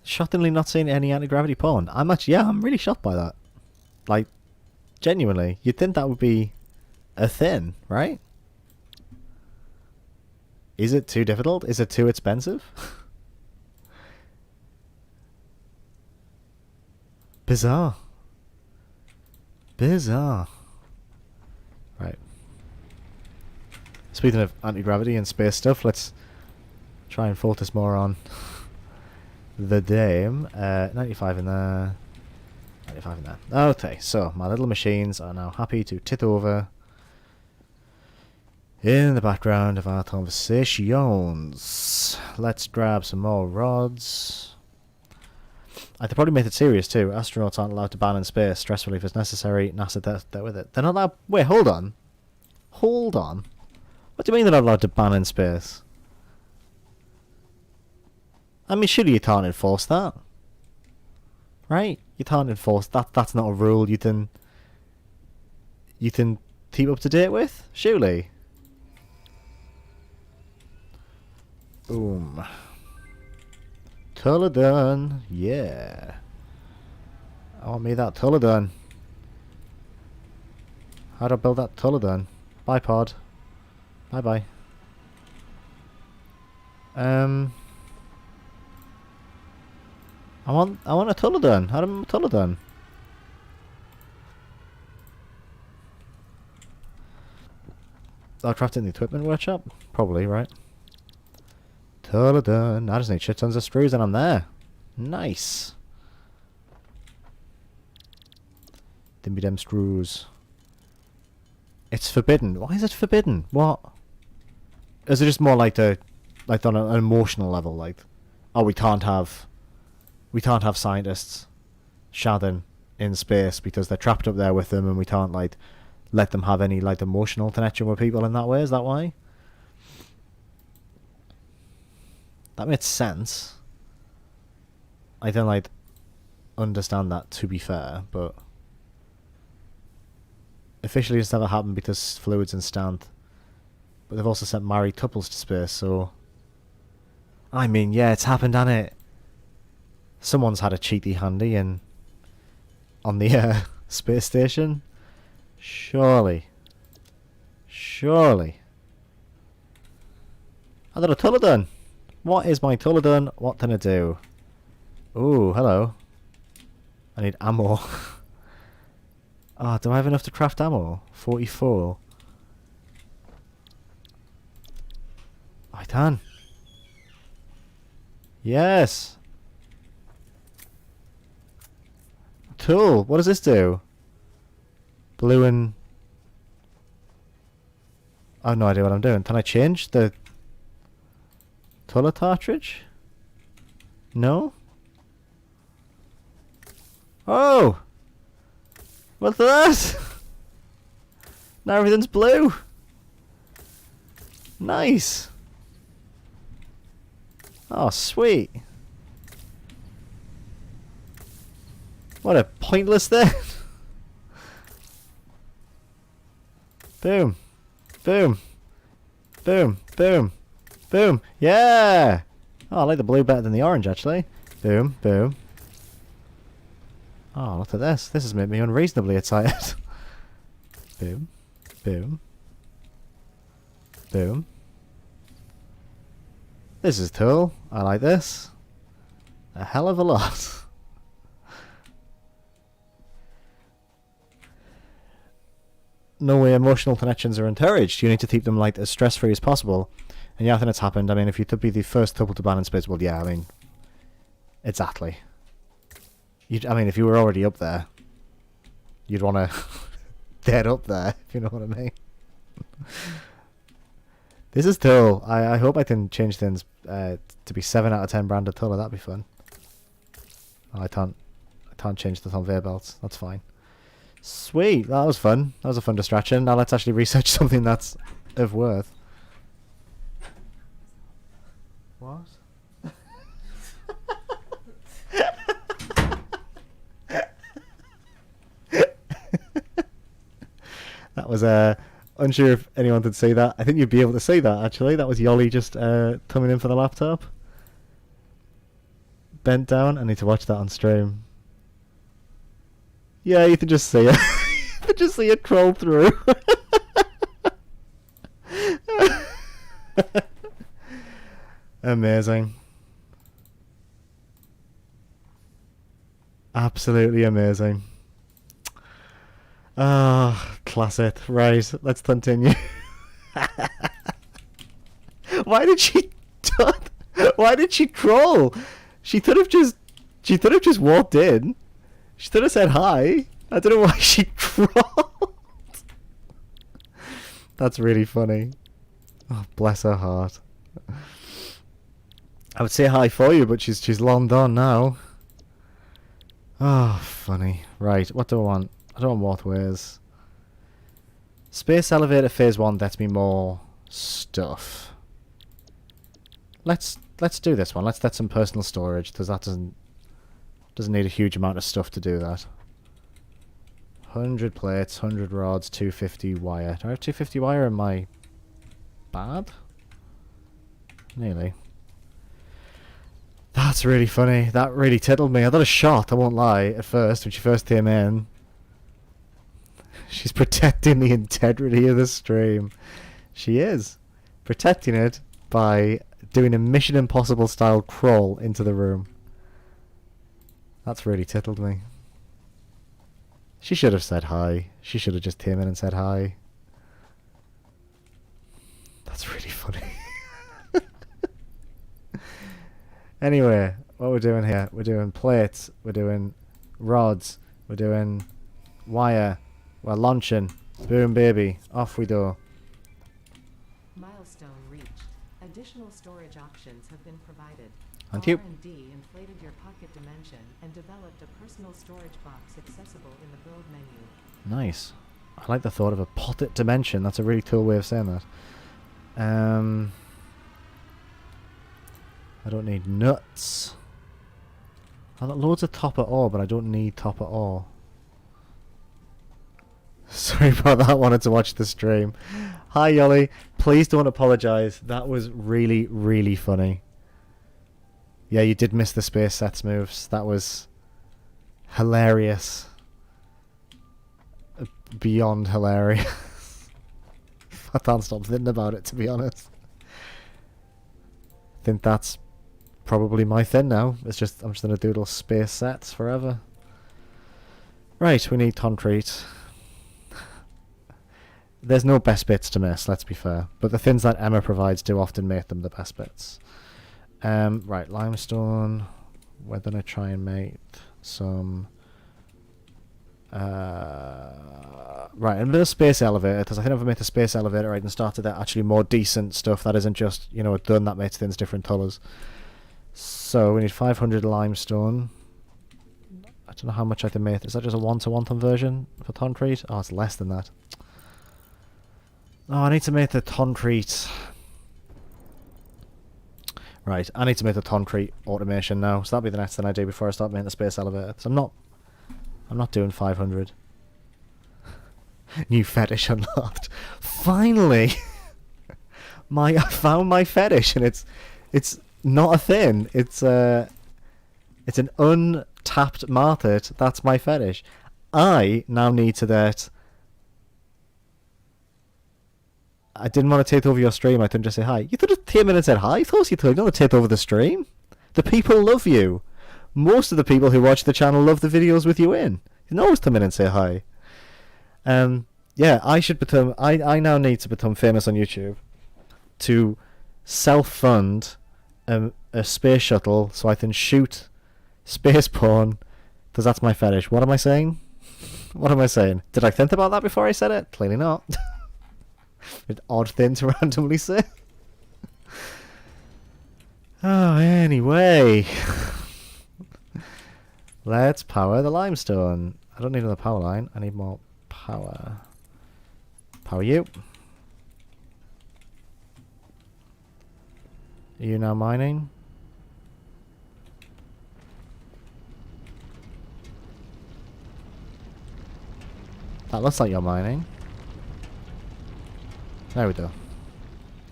Shockingly not seeing any anti-gravity porn. I'm really shocked by that. Like, genuinely. You'd think that would be a thing, right? Is it too difficult? Is it too expensive? Bizarre. Bizarre. Right. Speaking of anti-gravity and space stuff, let's try and focus more on the Dame. 95 in there. 95 in there. Okay, so my little machines are now happy to tit over in the background of our conversations. Let's grab some more rods. I could probably make it serious too. Astronauts aren't allowed to ban in space. Stress relief is necessary. NASA they're with it. They're not allowed. Wait, hold on. Hold on. What do you mean they're not allowed to ban in space? I mean, surely you can't enforce that, right? You can't enforce that. That's not a rule you can keep up to date with. Surely. Boom. Tulladun, yeah. I want me that Tulladun. How do I build that Tulladun? Bye, pod. Bye bye. I want a Tulladun. How do I make a Tulladun? I'll craft it in the equipment workshop? Probably, right? Tulladun. I just need shit tons of screws and I'm there. Nice. Dimby dem screws. It's forbidden. Why is it forbidden? What? Is it just more like on an emotional level, like, oh, we can't have scientists shadding in space because they're trapped up there with them, and we can't like let them have any like emotional connection with people in that way? Is that why? That makes sense. I don't like understand that, to be fair, but officially it's never happened because fluids instant. But they've also sent married couples to space, so I mean, yeah, it's happened, hasn't it? Someone's had a cheaty handy and on the space station. Surely. Surely. I got a Tulladun. What is my Tulladun? What can I do? Ooh, hello. I need ammo. Ah, do I have enough to craft ammo? 44. I can. Yes. Cool. What does this do? Blue and... I have no idea what I'm doing. Can I change the colour cartridge? No? Oh! What's that? Now everything's blue. Nice. Oh, sweet. What a pointless thing. Boom. Boom. Boom. Boom. Boom. Yeah! Oh, I like the blue better than the orange, actually. Boom. Boom. Oh, look at this. This has made me unreasonably excited. Boom. Boom. Boom. This is cool. I like this. A hell of a lot. No way emotional connections are encouraged. You need to keep them like as stress-free as possible. And yeah, I think it's happened. I mean, if you could be the first couple to ban in space, well, yeah, I mean, exactly. I mean, if you were already up there, you'd want to dead up there, if you know what I mean. This is cool. I hope I can change things to be 7 out of 10 branded colour. That'd be fun. Oh, I can't change the conveyor belts. That's fine. Sweet. That was fun. That was a fun distraction. Now let's actually research something that's of worth. What? was unsure if anyone could see that. I think you'd be able to see that actually. That was Yoli just coming in for the laptop. Bent down. I need to watch that on stream. Yeah, you can just see it. You can just see it crawl through. Amazing. Absolutely amazing. Ah, classic. Right, let's continue. Why did she why did she crawl? She could have just walked in. She could have said hi. I don't know why she crawled. That's really funny. Oh, bless her heart. I would say hi for you, but she's long gone now. Oh, funny. Right, what do I want? I don't want both ways. Space elevator phase 1 gets me more stuff. Let's do this one. Let's get some personal storage, because that doesn't need a huge amount of stuff to do that. 100 plates, 100 rods, 250 wire. Do I have 250 wire in my bad? Nearly. That's really funny. That really tickled me. I thought a shot, I won't lie, at first, when she first came in. She's protecting the integrity of the stream. She is. Protecting it by doing a Mission Impossible style crawl into the room. That's really tickled me. She should have said hi. She should have just came in and said hi. That's really funny. Anyway, what we're doing here, we're doing plates, we're doing rods, we're doing wire, we're launching. Boom baby, off we go. Milestone reached. Additional storage options have been provided. Thank you. R&D inflated your pocket dimension and developed a personal storage box accessible in the build menu. Nice. I like the thought of a pocket dimension. That's a really cool way of saying that. I don't need nuts. I've got loads of copper ore, but I don't need copper ore. Sorry about that. Wanted to watch the stream. Hi, Yoli. Please don't apologise. That was really, really funny. Yeah, you did miss the space sets moves. That was hilarious. Beyond hilarious. I can't stop thinking about it, to be honest. I think that's probably my thing now. I'm just gonna doodle space sets forever. Right, we need concrete. There's no best bits to miss, let's be fair. But the things that Emma provides do often make them the best bits. Right, limestone. We're gonna try and make some... right, a bit of space elevator, because I think if I make the space elevator I can start to get actually more decent stuff that isn't just, you know, a gun that makes things different colours. So we need 500 limestone. I don't know how much I can make. Is that just a 1-to-1 conversion for concrete? Oh, it's less than that. Oh, I need to make the concrete... Right, I need to make the concrete automation now, so that'll be the next thing I do before I start making the space elevator. So I'm not doing 500. New fetish unlocked. Finally! I found my fetish, and it's not a thing. It's an untapped market. That's my fetish. I now need to that. I didn't want to take over your stream. I couldn't just say hi. You could have came in and said hi. Of course you could. You don't want to take over the stream. The people love you. Most of the people who watch the channel love the videos with you in. You can always come in and say hi. Yeah, I should become... I now need to become famous on YouTube to self-fund a space shuttle so I can shoot space porn, because that's my fetish. What am I saying? What am I saying? Did I think about that before I said it? Clearly not. An odd thing to randomly say. Oh, anyway. Let's power the limestone. I don't need another power line. I need more power. Power you. Are you now mining? That looks like you're mining. There we go.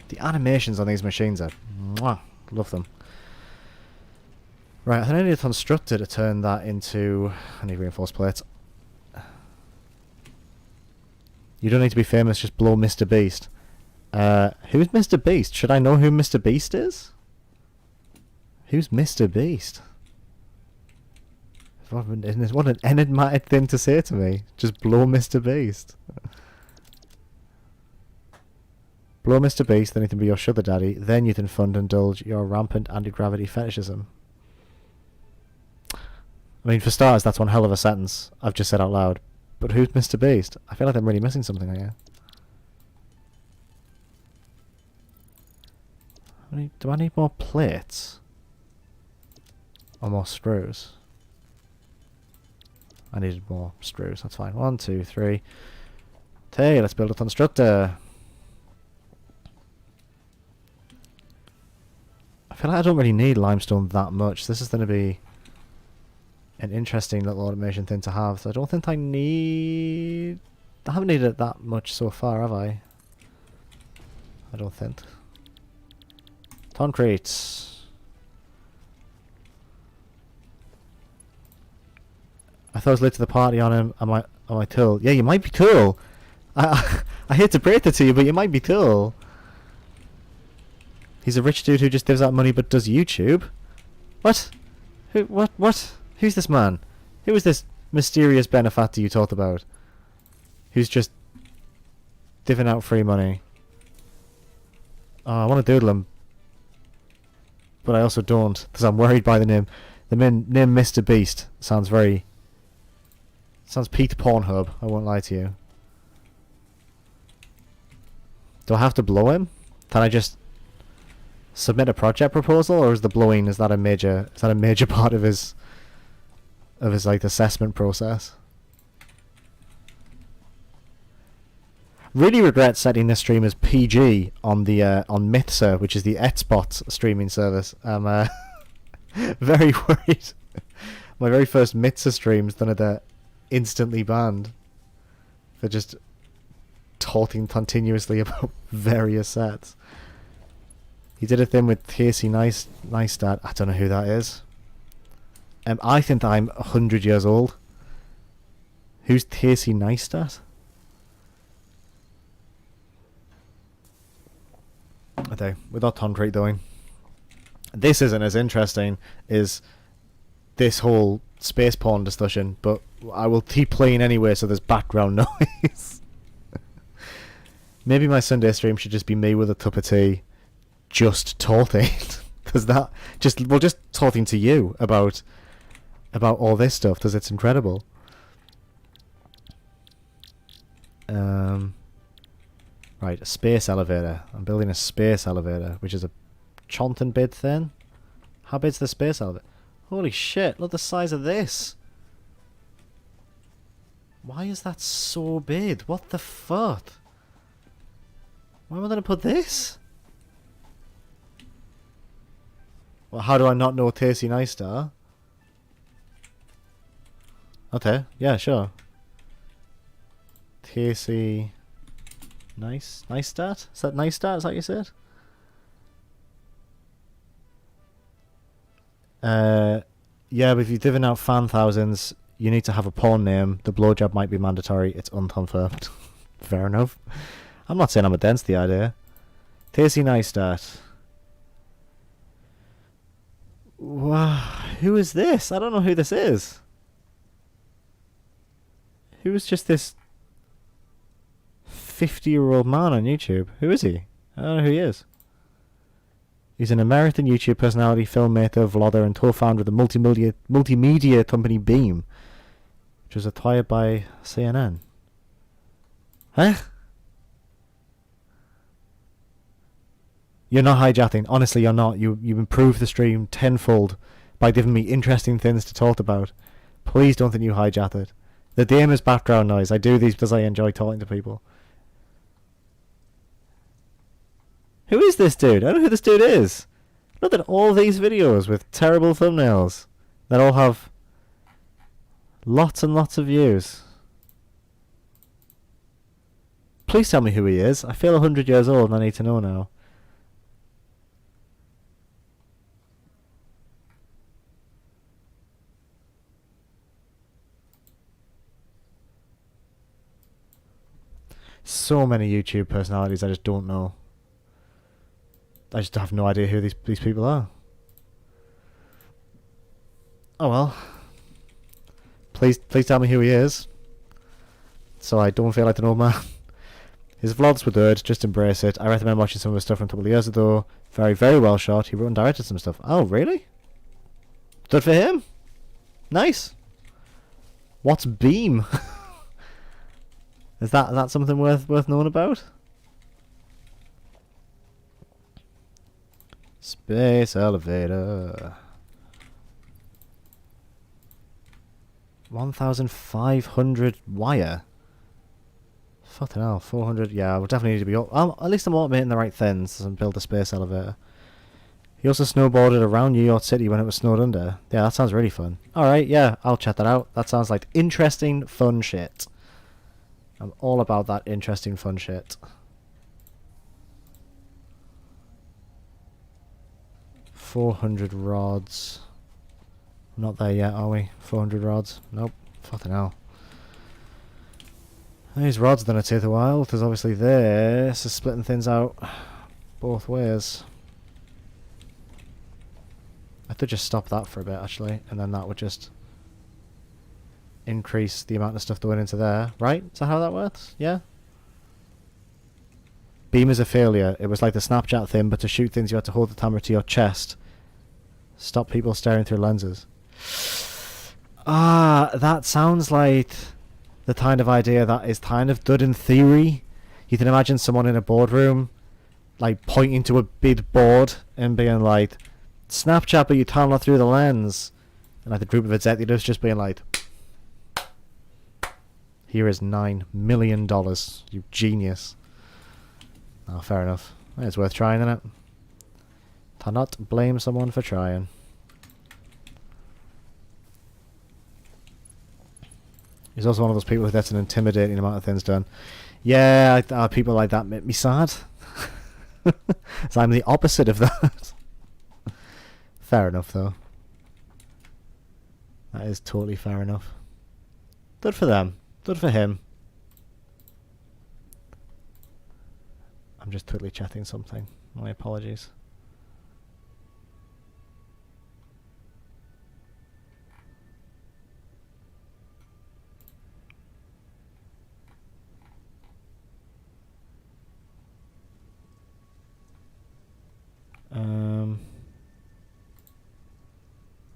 The animations on these machines are... Mwah, love them. Right, I think I need a constructor to turn that into... I need reinforced plates. You don't need to be famous, just blow Mr. Beast. Who's Mr. Beast? Should I know who Mr. Beast is? Who's Mr. Beast? What an enigmatic thing to say to me. Just blow Mr. Beast. Blow Mr. Beast, then he can be your sugar daddy. Then you can fund and indulge your rampant anti-gravity fetishism. I mean, for starters, that's one hell of a sentence I've just said out loud. But who's Mr. Beast? I feel like I'm really missing something here. Do I need more plates? Or more screws? I needed more screws, that's fine. 1, 2, 3. Hey, let's build a constructor. I feel like I don't really need limestone that much. This is going to be an interesting little automation thing to have. So I don't think I need... I haven't needed it that much so far, have I? I don't think. Concrete. I thought I was late to the party on him. Am I cool? Yeah, you might be cool. I hate to break it to you, but you might be cool. He's a rich dude who just gives out money but does YouTube. What? Who? What? Who's this man? Who is this mysterious benefactor you talked about? Who's just giving out free money? Oh, I want to doodle him. But I also don't, because I'm worried by the name. The name Mr. Beast sounds very... Sounds Pete Pornhub, I won't lie to you. Do I have to blow him? Can I just submit a project proposal, or is the blowing, is that a major part of his like assessment process? Really regret setting this stream as PG on the on Mithsa, which is the Xbox streaming service. I'm very worried. My very first Mithsa streams, then they're instantly banned for just talking continuously about various sets. He did a thing with Casey Neistat. I don't know who that is. I think I'm 100 years old. Who's Casey Neistat? Okay, without concrete doing. This isn't as interesting as this whole space porn discussion, but I will keep playing anyway so there's background noise. Maybe my Sunday stream should just be me with a cup of tea, just talking. Because that just talking to you about all this stuff, because it's incredible. Right, a space elevator. I'm building a space elevator, which is a chonton bid thing. How big's the space elevator? Holy shit, look at the size of this. Why is that so big? What the fuck? Why am I going to put this? Well, how do I not know Casey Neistat? Okay, yeah, sure. Casey Neistat? Is that Neistat? Is that what you said? Yeah, but if you've given out fan thousands, you need to have a porn name. The blowjob might be mandatory. It's unconfirmed. Fair enough. I'm not saying I'm against the idea. Casey Neistat. Wow, who is this? I don't know who this is. Who is just this 50-year-old man on YouTube? Who is he? I don't know who he is. He's an American YouTube personality, filmmaker, vlogger, and co-founder of the multimedia company Beam, which was acquired by CNN. Huh? You're not hijacking. Honestly, you're not. You improved the stream tenfold by giving me interesting things to talk about. Please don't think you hijacked it. The game is background noise. I do these because I enjoy talking to people. Who is this dude? I don't know who this dude is. Look at all these videos with terrible thumbnails that all have lots and lots of views. Please tell me who he is. I feel 100 years old and I need to know now. So many YouTube personalities I just don't know. I just have no idea who these people are. Oh well. Please tell me who he is, so I don't feel like an old man. His vlogs were good, just embrace it. I recommend watching some of his stuff from a couple of years ago. Very, very well shot. He wrote and directed some stuff. Oh, really? Good for him. Nice. What's Beam? Is that something worth knowing about? Space elevator. 1,500 wire. Fucking hell, 400. Yeah, we'll definitely need to be. At least I'm automating the right things and build a space elevator. He also snowboarded around New York City when it was snowed under. Yeah, that sounds really fun. Alright, yeah, I'll check that out. That sounds like interesting, fun shit. I'm all about that interesting, fun shit. 400 rods. Not there yet, are we? 400 rods? Nope. Fucking hell. These rods are going to take a while, because obviously this is splitting things out both ways. I could just stop that for a bit, actually, and then that would just increase the amount of stuff going into there. Right? Is that how that works? Yeah? Beam is a failure. It was like the Snapchat thing, but to shoot things you had to hold the camera to your chest. Stop people staring through lenses. Ah, that sounds like the kind of idea that is kind of good in theory. You can imagine someone in a boardroom like pointing to a big board and being like, Snapchat, but you can't look through the lens. And like the group of executives just being like, here is $9 million, you genius. Oh, fair enough. It's worth trying, isn't it? Cannot blame someone for trying. He's also one of those people who gets an intimidating amount of things done. Yeah, people like that make me sad. So I'm the opposite of that. Fair enough, though. That is totally fair enough. Good for them. Good for him. I'm just totally chatting something. My apologies.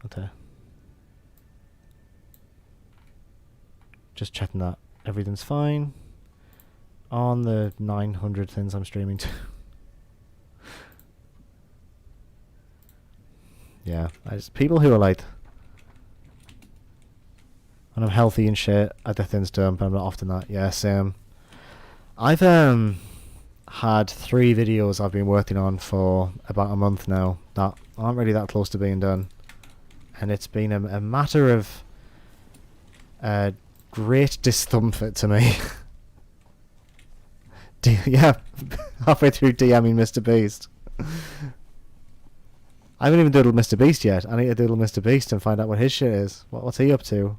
Okay. Just checking that everything's fine on the 900 things I'm streaming to. Yeah, people who are like, when I'm healthy and shit, I get things done, but I'm not often that. Yeah, same. I've had 3 videos I've been working on for about a month now that aren't really that close to being done, and it's been a matter of great discomfort to me. Yeah, halfway through DMing Mr. Beast. I haven't even doodled Mr. Beast yet. I need to doodle Mr. Beast and find out what his shit is. What's he up to?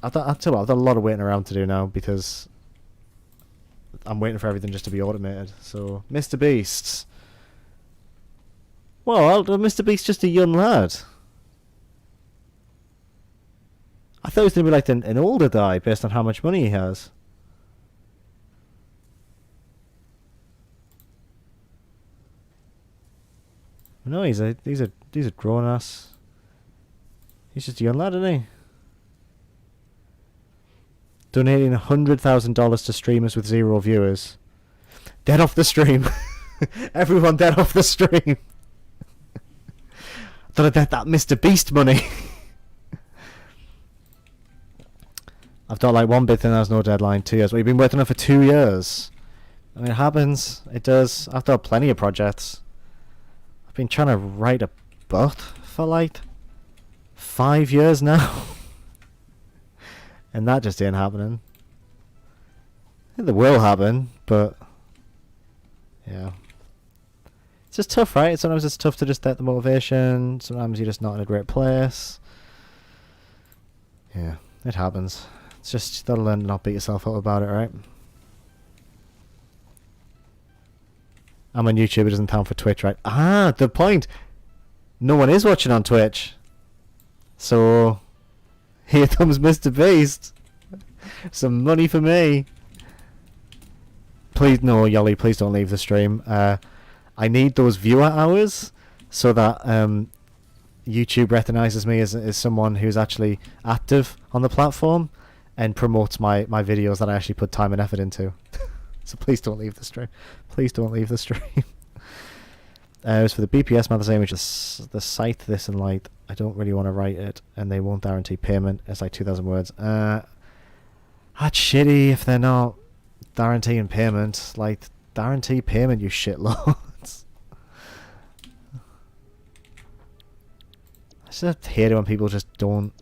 I've got a lot of waiting around to do now because I'm waiting for everything just to be automated. So, Mr. Beast. Well, Mr. Beast's just a young lad. I thought he was going to be like an older guy based on how much money he has. No, he's a grown ass. He's just a young lad, isn't he? Donating $100,000 to streamers with 0 viewers. Dead off the stream. Everyone dead off the stream. Thought I'd get that Mr. Beast money. I've got like one big thing that has no deadline, 2 years. Well, you've been working on it for 2 years. I mean, it happens. It does. I've got plenty of projects. I've been trying to write a book for like 5 years now. And that just ain't happening. think that will happen, but yeah. It's just tough, right? Sometimes it's tough to just get the motivation. Sometimes you're just not in a great place. Yeah, it happens. It's just, you gotta learn to not beat yourself up about it, right? I'm on YouTube, it doesn't count for Twitch, right? Ah, the point! No one is watching on Twitch. So, here comes Mr. Beast. Some money for me. Please, no, Yolly, please don't leave the stream. I need those viewer hours so that YouTube recognizes me as someone who's actually active on the platform and promotes my videos that I actually put time and effort into. So please don't leave the stream. Please don't leave the stream. As for the BPS magazine, which is the site This and Light, I don't really want to write it, and they won't guarantee payment. It's like 2,000 words. That's shitty if they're not guaranteeing payment. Like, guarantee payment, you shitloads. I just hate it when people just don't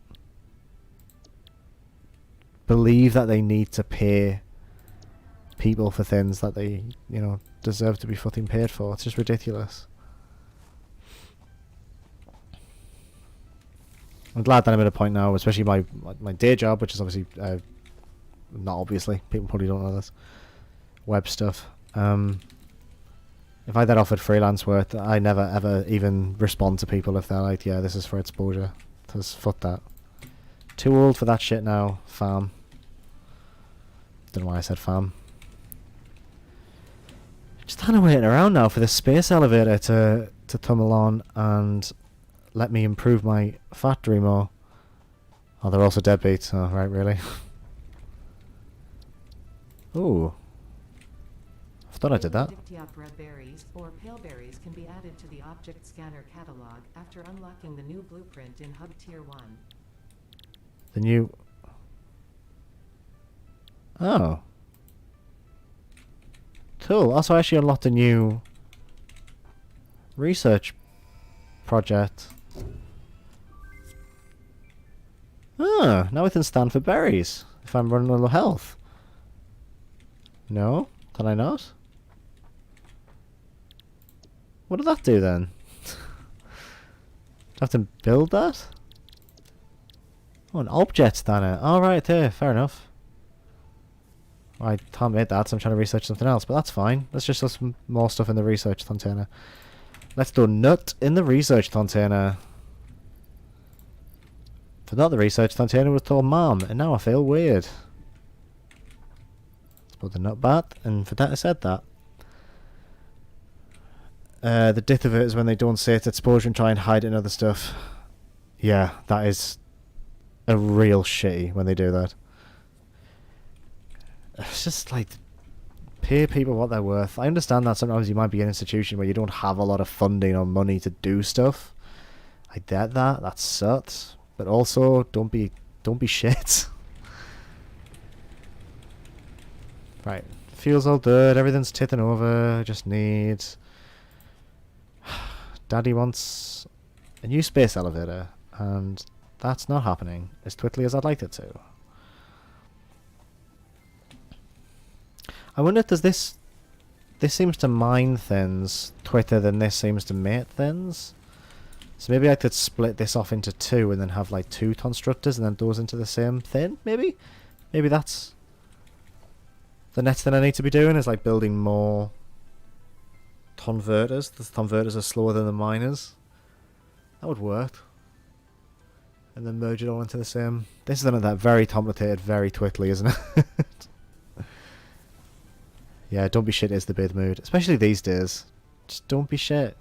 believe that they need to pay people for things that they, you know, deserve to be fucking paid for. It's just ridiculous. I'm glad that I'm at a point now, especially my day job, which is obviously not obviously, people probably don't know this, web stuff. If I get offered freelance work, I never ever even respond to people if they're like, yeah, this is for exposure. Because fuck that. Too old for that shit now, fam. Don't know why I said fam. Just kind of waiting around now for the space elevator to tumble on and let me improve my factory more. Oh, they're also deadbeats. Oh, right, really? Ooh. I thought I did that. Dictyopora berries or pale berries can be added to the object scanner catalog after unlocking the new blueprint in Hub Tier 1. The new... Oh. Cool. Also, I actually unlocked a new research project. Ah, now we can stand for berries if I'm running low health. No? Can I not? What did that do then? Do I have to build that? Oh, an object scanner. Oh, right there. Fair enough. I can't make that, so I'm trying to research something else, but that's fine. Let's just do some more stuff in the research container. Let's do a nut in the research container. Forgot the research container was called Mom, and now I feel weird. Let's put the nut back, and for that I said that. The death of it is when they don't say it's exposure and try and hide it in other stuff. Yeah, that is a real shitty when they do that. It's just like, pay people what they're worth. I understand that sometimes you might be in an institution where you don't have a lot of funding or money to do stuff. I get that. That sucks. But also, don't be shit. Right, fuel's all good. Everything's tipping over. I just need. Daddy wants a new space elevator, and that's not happening as quickly as I'd like it to. I wonder if this seems to mine things quicker than this seems to mate things. So maybe I could split this off into two and then have like two constructors and then those into the same thing, maybe? Maybe that's the next thing I need to be doing, is like building more converters. The converters are slower than the miners. That would work. And then merge it all into the same. This is something that very complicated very quickly, isn't it? Yeah, don't be shit is the bid mood. Especially these days. Just don't be shit.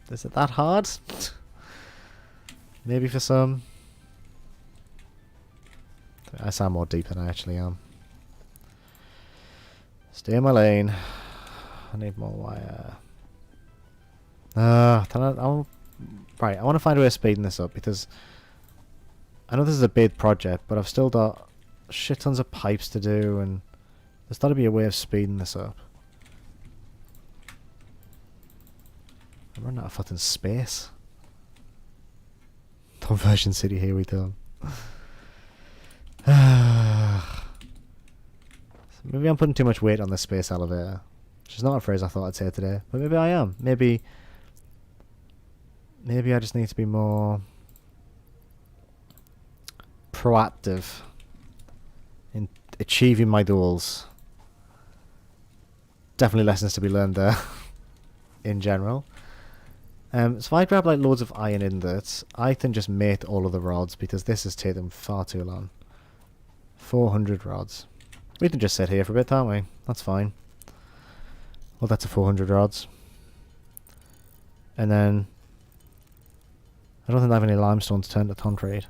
Is it that hard? Maybe for some. I sound more deep than I actually am. Stay in my lane. I need more wire. Right, I want to find a way of speeding this up, because I know this is a big project, but I've still got shit tons of pipes to do, and there's got to be a way of speeding this up. I'm running out of fucking space. Conversion City, here we go. Maybe I'm putting too much weight on the space elevator. Which is not a phrase I thought I'd say today. But maybe I am. Maybe I just need to be more proactive in achieving my goals. Definitely lessons to be learned there in general. So if I grab like loads of iron ingots, I can just mate all of the rods because this has taken far too long. 400 rods. We can just sit here for a bit, can't we? That's fine. Well, that's a 400 rods. And then I don't think I have any limestone to turn to concrete.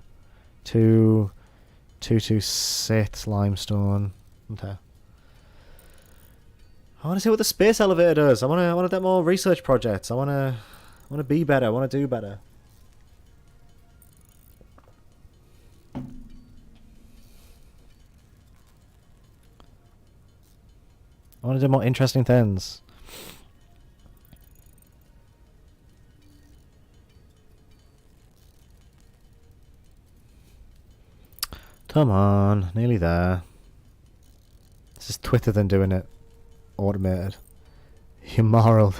226 limestone. Okay. I want to see what the space elevator does. I want to do more research projects. I want to be better. I want to do better. I want to do more interesting things. Come on, nearly there. This is Twitter than doing it automated. Immoral.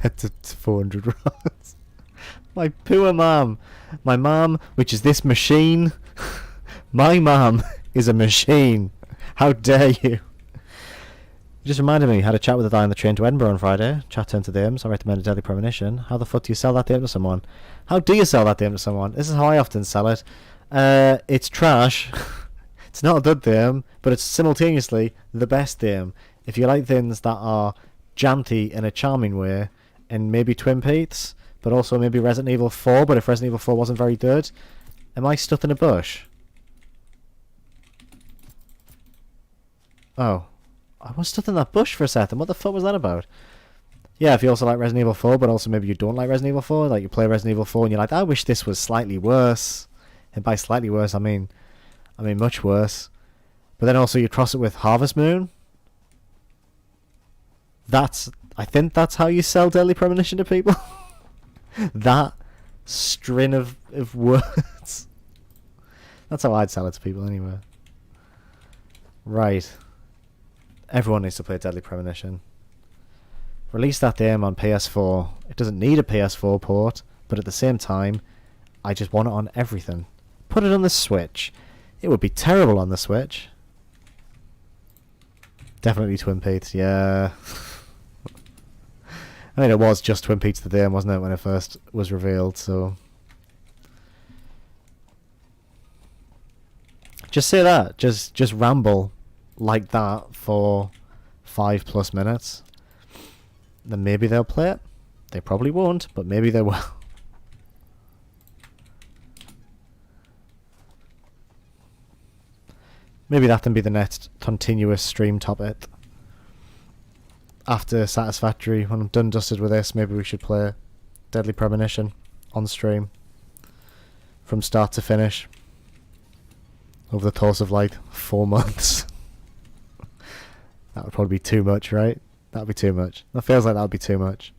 That's 400 rods. My poor mum. My mum, which is this machine. My mum is a machine. How dare you? You just reminded me, I had a chat with a guy on the train to Edinburgh on Friday. Chat turned to the aims. I recommended Deadly Premonition. How the fuck do you sell that game to someone? How do you sell that game to someone? This is how I often sell it. It's trash. It's not a good game, but it's simultaneously the best game. If you like things that are janty in a charming way, and maybe Twin Peaks, but also maybe Resident Evil 4, but if Resident Evil 4 wasn't very good, am I stuck in a bush? Oh. I was stuck in that bush for a second. What the fuck was that about? Yeah, if you also like Resident Evil 4, but also maybe you don't like Resident Evil 4, like you play Resident Evil 4 and you're like, I wish this was slightly worse. And by slightly worse, I mean much worse. But then also you cross it with Harvest Moon. I think that's how you sell Deadly Premonition to people. That string of words. That's how I'd sell it to people anyway. Right. Everyone needs to play Deadly Premonition. Release that game on PS4. It doesn't need a PS4 port, but at the same time, I just want it on everything. Put it on the Switch. It would be terrible on the Switch. Definitely Twin Peaks, yeah. I mean, it was just Twin Peaks the game, wasn't it, when it first was revealed, so... Just say that. Just ramble like that for 5+ minutes. Then maybe they'll play it. They probably won't, but maybe they will. Maybe that can be the next continuous stream topic. After Satisfactory, when I'm done dusted with this, maybe we should play Deadly Premonition on stream. From start to finish. Over the course of like 4 months. That would probably be too much, right? That would be too much. That feels like that would be too much.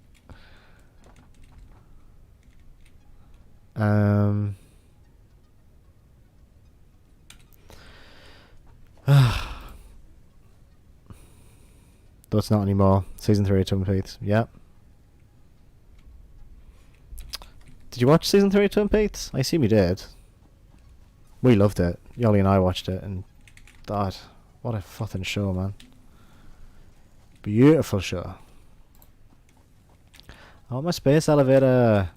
Though it's not anymore. Season 3 of Twin Peaks. Yep. Did you watch Season 3 of Twin Peaks? I assume you did. We loved it. Yoli and I watched it, and God, what a fucking show, man. Beautiful show. I want my space elevator.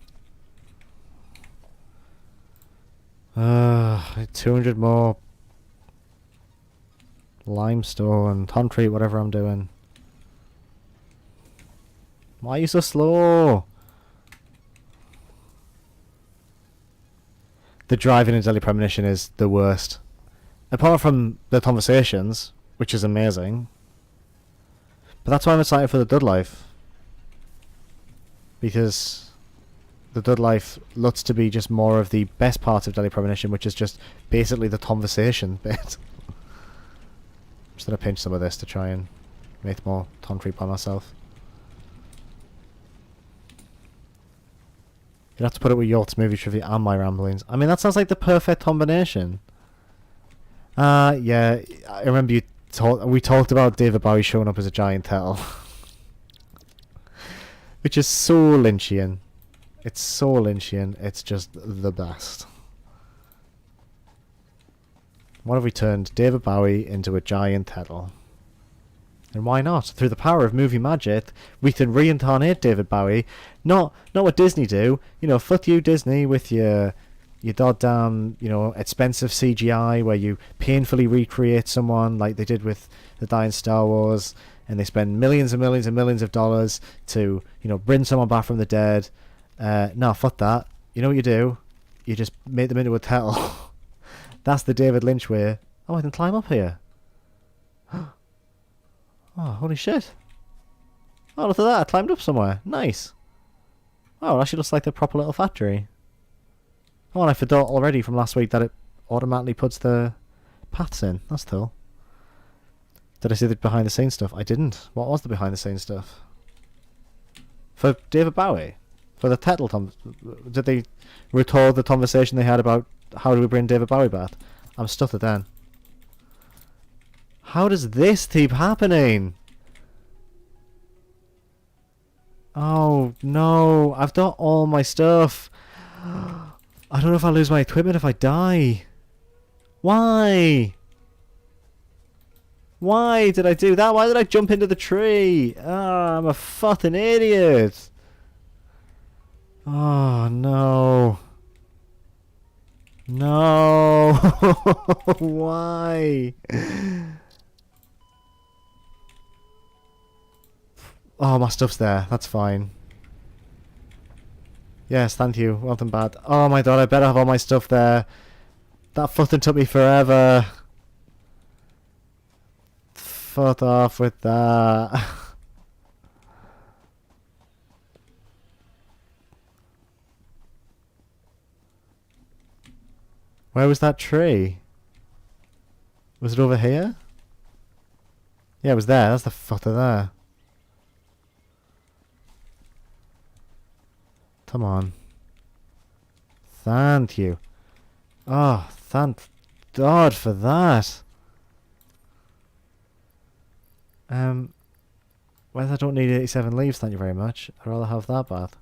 200 more limestone, concrete, whatever I'm doing. Why are you so slow? The driving in Deadly Premonition is the worst. Apart from the conversations, which is amazing. But that's why I'm excited for the Dud Life. Because the Dud Life looks to be just more of the best part of Deadly Premonition, which is just basically the conversation bit. I'm just going to pinch some of this to try and make more concrete by myself. You'd have to put it with York's movie trivia and my ramblings. I mean, that sounds like the perfect combination. Yeah, I remember you we talked about David Bowie showing up as a giant turtle. Which is so Lynchian. It's so Lynchian. It's just the best. What have we turned David Bowie into a giant turtle? And why not? Through the power of movie magic, we can reincarnate David Bowie. Not what Disney do. You know, fuck you, Disney, with your goddamn, you know, expensive CGI where you painfully recreate someone like they did with the dying Star Wars, and they spend millions and millions and millions of dollars to, you know, bring someone back from the dead. No, fuck that. You know what you do? You just make them into a turtle. That's the David Lynch way. Oh, I can climb up here. Oh, holy shit. Oh, look at that. I climbed up somewhere. Nice. Oh, it actually looks like the proper little factory. Oh, and I forgot already from last week that it automatically puts the paths in. That's cool. Did I see the behind the scenes stuff? I didn't. What was the behind the scenes stuff? For David Bowie? For the Tettle did they record the conversation they had about how do we bring David Bowie back? I'm stuttered then. How does this keep happening? Oh no, I've got all my stuff. I don't know if I'll lose my equipment if I die. Why? Why did I do that? Why did I jump into the tree? Ah, I'm a fucking idiot. Oh no. No. Why? Oh, my stuff's there. That's fine. Yes, thank you. Well done, bad. Oh my god, I better have all my stuff there. That fucking took me forever. Fuck off with that. Where was that tree? Was it over here? Yeah, it was there. That's the fucker there. Come on. Thank you. Oh, thank God for that. Well, I don't need 87 leaves, thank you very much. I'd rather have that bath.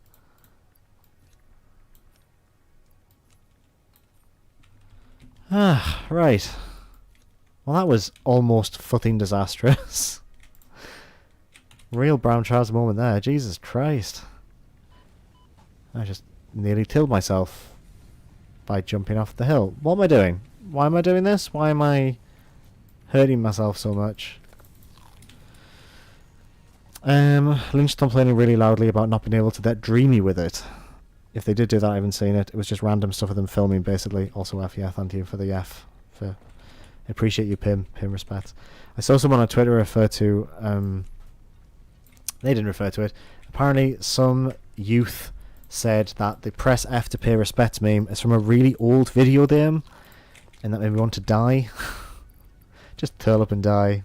Ah, right. Well, that was almost fucking disastrous. Real brown trousers moment there. Jesus Christ. I just nearly killed myself by jumping off the hill. What am I doing? Why am I doing this? Why am I hurting myself so much? Lynch complaining really loudly about not being able to get dreamy with it. If they did do that, I haven't seen it. It was just random stuff of them filming, basically. Also F, yeah, thank you for the F. I appreciate you, Pim. Pim respects. I saw someone on Twitter refer to... they didn't refer to it. Apparently, some youth said that the press F to pay respects meme is from a really old video game, and that made me want to die. Just curl up and die.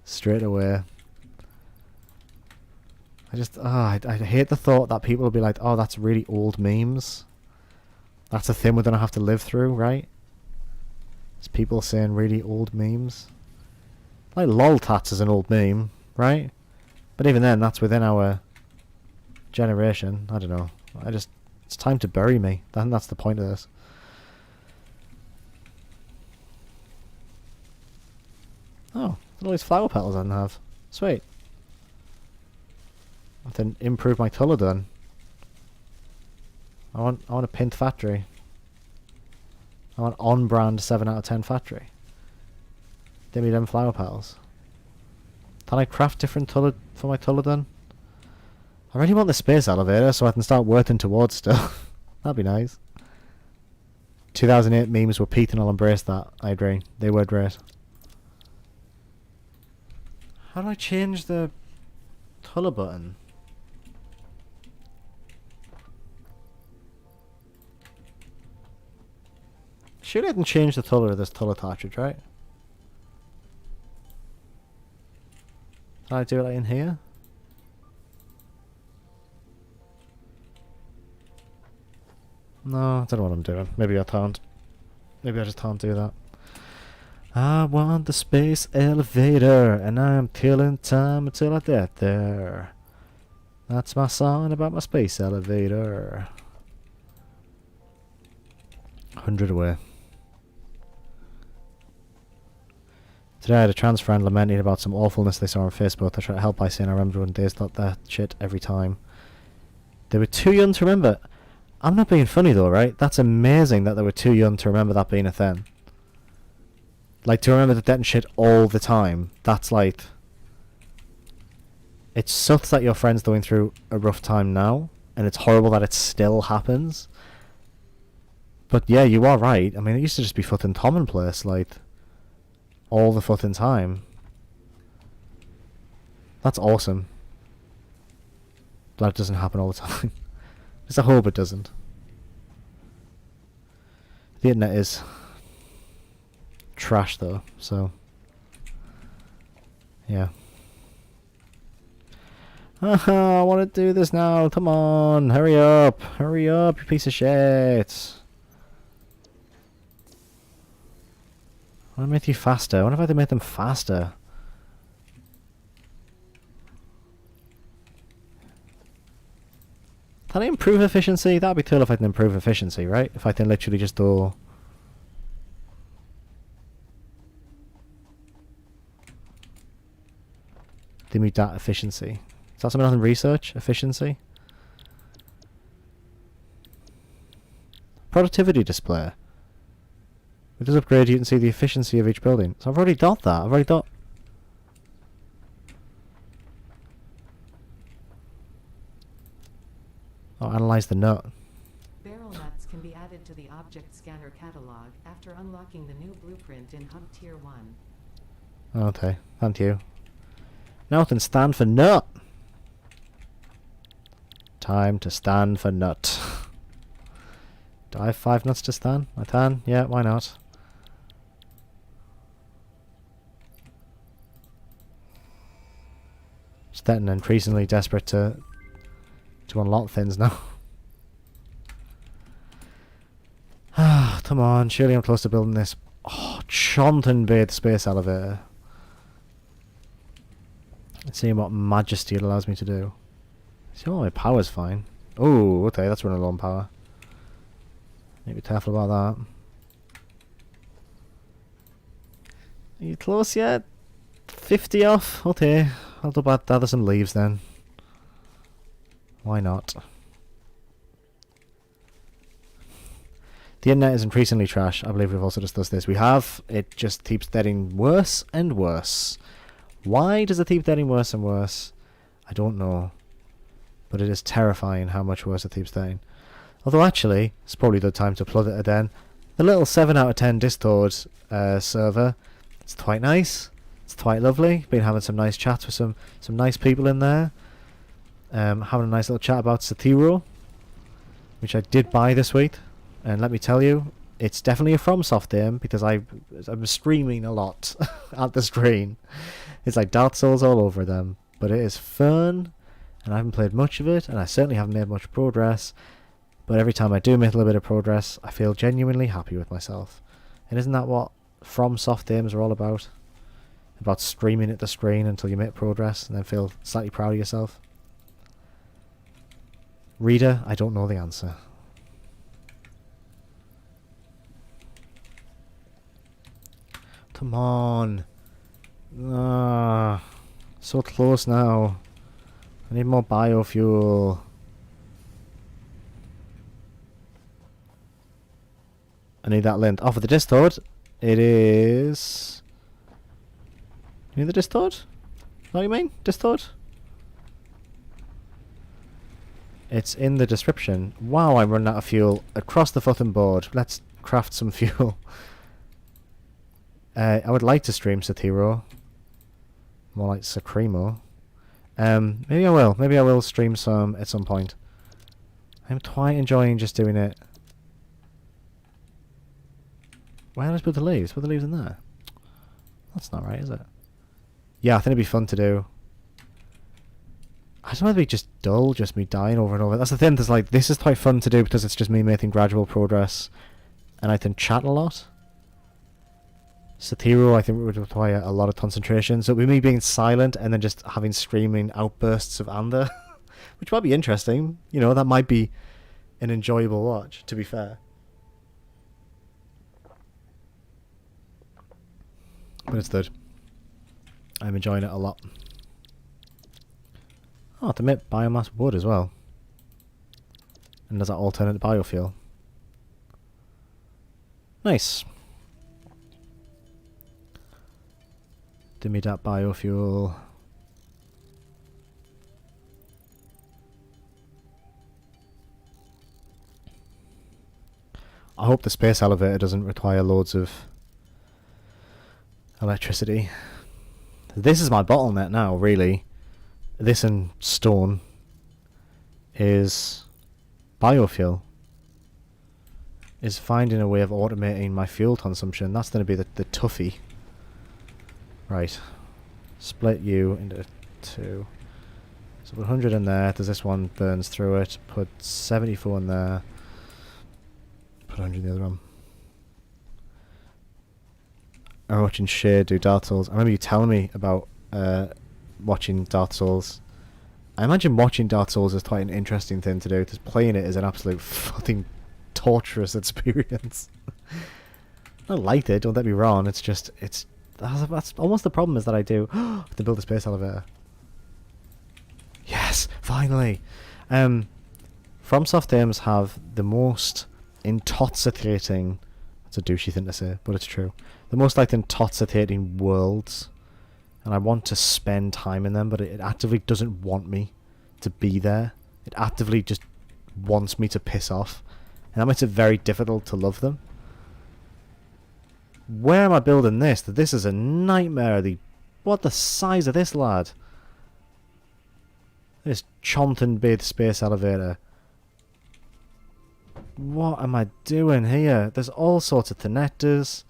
Straight away. I hate the thought that people will be like, oh, that's really old memes. That's a thing we're going to have to live through, right? It's people saying really old memes. Like lol tats is an old meme, right? But even then, that's within our generation. I don't know. It's time to bury me. That's the point of this. Oh, all these flower petals I didn't have. Sweet. I have to improve my colour done. I want a pint factory. I want on-brand 7 out of 10 factory. Give me them flower petals. Can I craft different colour for my colour done? I really want the space elevator so I can start working towards stuff. That'd be nice. 2008 memes were peak and I'll embrace that. I agree. They were great. How do I change the colour button? Surely I can change the colour of this colour cartridge, right? Can I do it like in here? No, I don't know what I'm doing. Maybe I can't. Maybe I just can't do that. I want the space elevator, and I'm killing time until I get there. That's my song about my space elevator. 100 away. Today I had a trans friend lamenting about some awfulness they saw on Facebook. I tried to help by saying I remember when days thought that shit every time. They were too young to remember. I'm not being funny though, right? That's amazing that they were too young to remember that being a thing. Like, to remember the death and shit all the time. That's like... It sucks that your friend's going through a rough time now, and it's horrible that it still happens. But yeah, you are right. I mean, it used to just be fucking commonplace, like... all the fucking time. That's awesome. That doesn't happen all the time. Just I hope it doesn't. The internet is trash though, so yeah. I want to do this now. Come on, hurry up, you piece of shit. I want to make you faster. I wonder if I could make them faster. Can I improve efficiency? That'd be cool if I can improve efficiency, right? If I can literally just do... Give me that efficiency. Is that something on research? Efficiency? Productivity display. It does upgrade, you can see the efficiency of each building. So I've already got that. I've already got... Oh, analyze the nut. Barrel nuts can be added to the object scanner catalog after unlocking the new blueprint in Hub Tier 1. Okay, thank you. Now I can stand for nut. Time to stand for nut. Do I have 5 nuts to stand? I can? Yeah, why not? Just getting increasingly desperate to unlock things now. Ah, come on, surely I'm close to building this. Oh, Chonton Bay, the space elevator. Let's see what majesty it allows me to do. See, all my power's fine. Oh, okay, that's running low on power. Need to be careful about that. Are you close yet? 50 off? Okay, I'll do about gather some leaves then. Why not? The internet is increasingly trash. I believe we've also discussed this. We have. It just keeps getting worse and worse. Why does it keep getting worse and worse? I don't know. But it is terrifying how much worse it keeps getting. Although actually, it's probably the time to plug it again. The little 7 out of 10 Discord server. It's quite nice. It's quite lovely. Been having some nice chats with some nice people in there. Having a nice little chat about Satiro, which I did buy this week, and let me tell you, it's definitely a FromSoft game because I'm screaming a lot at the screen. It's like Dark Souls all over them, but it is fun, and I haven't played much of it, and I certainly haven't made much progress. But every time I do make a little bit of progress, I feel genuinely happy with myself. And isn't that what FromSoft games are all about? About screaming at the screen until you make progress, and then feel slightly proud of yourself. Reader, I don't know the answer. Come on. So close now. I need more biofuel. I need that lint. Off of the Discord. It is... You need the Discord? Is that what you mean? Discord? It's in the description. Wow, I'm running out of fuel across the fucking board. Let's craft some fuel. I would like to stream Satiro. More like Sacrimo. Maybe I will. Maybe I will stream some at some point. I'm quite enjoying just doing it. Why did I put the leaves? Put the leaves in there. That's not right, is it? Yeah, I think it'd be fun to do. I don't know whether it'd be just dull, just me dying over and over. That's the thing, there's like, this is quite fun to do because it's just me making gradual progress. And I can chat a lot. Sathiro, I think, would require a lot of concentration. So it would be me being silent and then just having screaming outbursts of anger, which might be interesting. You know, that might be an enjoyable watch, to be fair. But it's good. I'm enjoying it a lot. Oh, to make biomass wood as well. And does that all turn into biofuel? Nice. Do me that biofuel. I hope the space elevator doesn't require loads of electricity. This is my bottleneck now, really. This and stone is biofuel. Is finding a way of automating my fuel consumption. That's going to be the toughie. Right. Split you into 2. So put 100 in there. Does this one burns through it? Put 74 in there. Put 100 in the other one. I'm watching Shay do Dark Souls. I remember you telling me about watching Dark Souls. I imagine watching Dark Souls is quite an interesting thing to do, because playing it is an absolute fucking torturous experience. I liked it, don't get me wrong, it's just, that's almost the problem is that I do have to build a space elevator. Yes, finally! FromSoft games have the most intoxicating, that's a douchey thing to say, but it's true, the most like intoxicating worlds, and I want to spend time in them, but it actively doesn't want me to be there. It actively just wants me to piss off, and that makes it very difficult to love them. Where am I building this? This is a nightmare. What the size of this lad? This Chonton bid space elevator. What am I doing here? There's all sorts of connectors.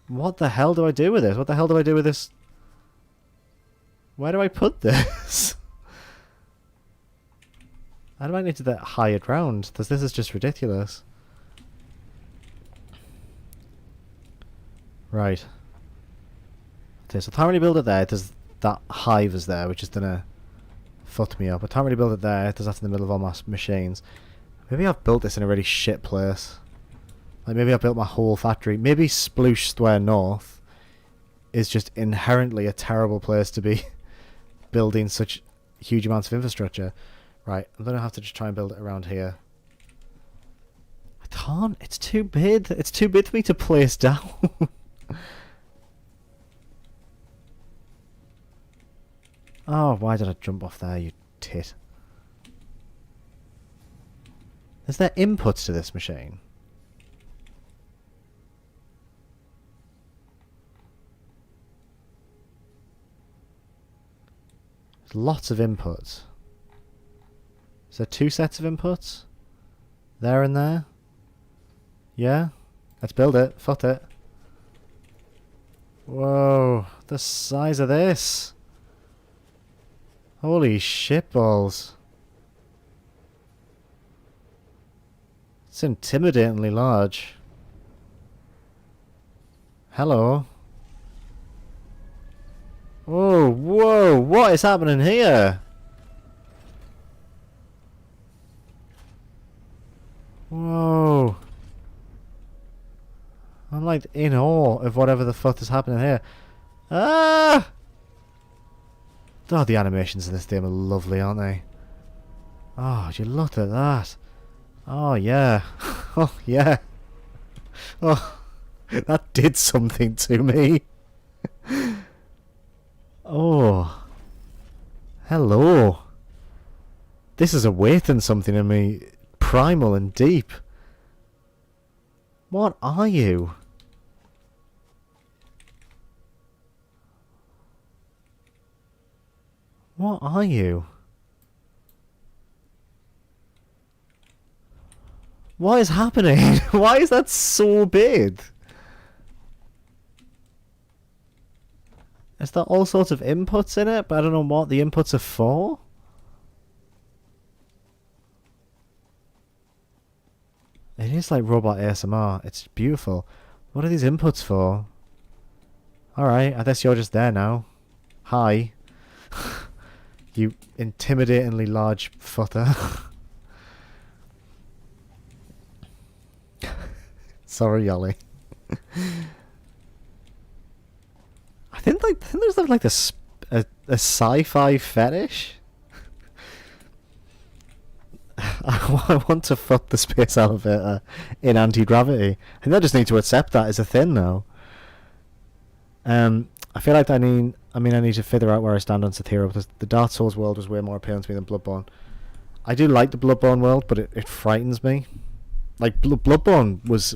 What the hell do I do with this? What the hell do I do with this? Where do I put this? How do I need to get higher ground? Because this is just ridiculous. Right. Okay, so I can't really build it there. There's that hive is there, which is gonna fuck me up. I can't really build it there because that's in the middle of all my machines. Maybe I've built this in a really shit place. Like maybe I built my whole factory. Maybe Sploosh Square North is just inherently a terrible place to be building such huge amounts of infrastructure. Right, I'm going to have to just try and build it around here. I can't. It's too big. It's too big for me to place down. Oh, why did I jump off there, you tit? Is there inputs to this machine? There's lots of inputs. Is there 2 sets of inputs? There and there? Yeah? Let's build it. Fuck it. Whoa. The size of this. Holy shitballs. It's intimidatingly large. Hello. Whoa, whoa, what is happening here? Whoa. I'm like in awe of whatever the fuck is happening here. Ah! Oh, the animations in this game are lovely, aren't they? Oh, you look at that. Oh, yeah. Oh, yeah. Oh, that did something to me. Oh. Hello. This is awakened something in me primal and deep. What are you? What are you? What is happening? Why is that so big? Is there all sorts of inputs in it, but I don't know what the inputs are for? It is like robot ASMR. It's beautiful. What are these inputs for? Alright, I guess you're just there now. Hi. You intimidatingly large footer. Sorry, Yolly. I think there's like a sci-fi fetish. I want to foot the space elevator in anti-gravity. I think I just need to accept that as a thing now. I feel like I need to figure out where I stand on Satiro, because the Dark Souls world was way more appealing to me than Bloodborne. I do like the Bloodborne world, but it frightens me. Like Bloodborne was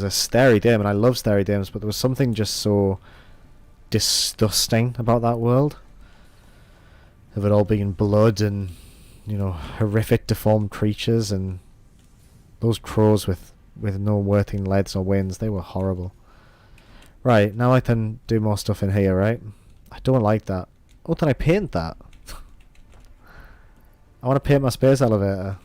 a scary game, and I love scary games, but there was something just so disgusting about that world. Of it all being blood and, you know, horrific deformed creatures, and those crows with no working legs or wings, they were horrible. Right, now I can do more stuff in here, right? I don't like that. Oh, can I paint that? I want to paint my space elevator.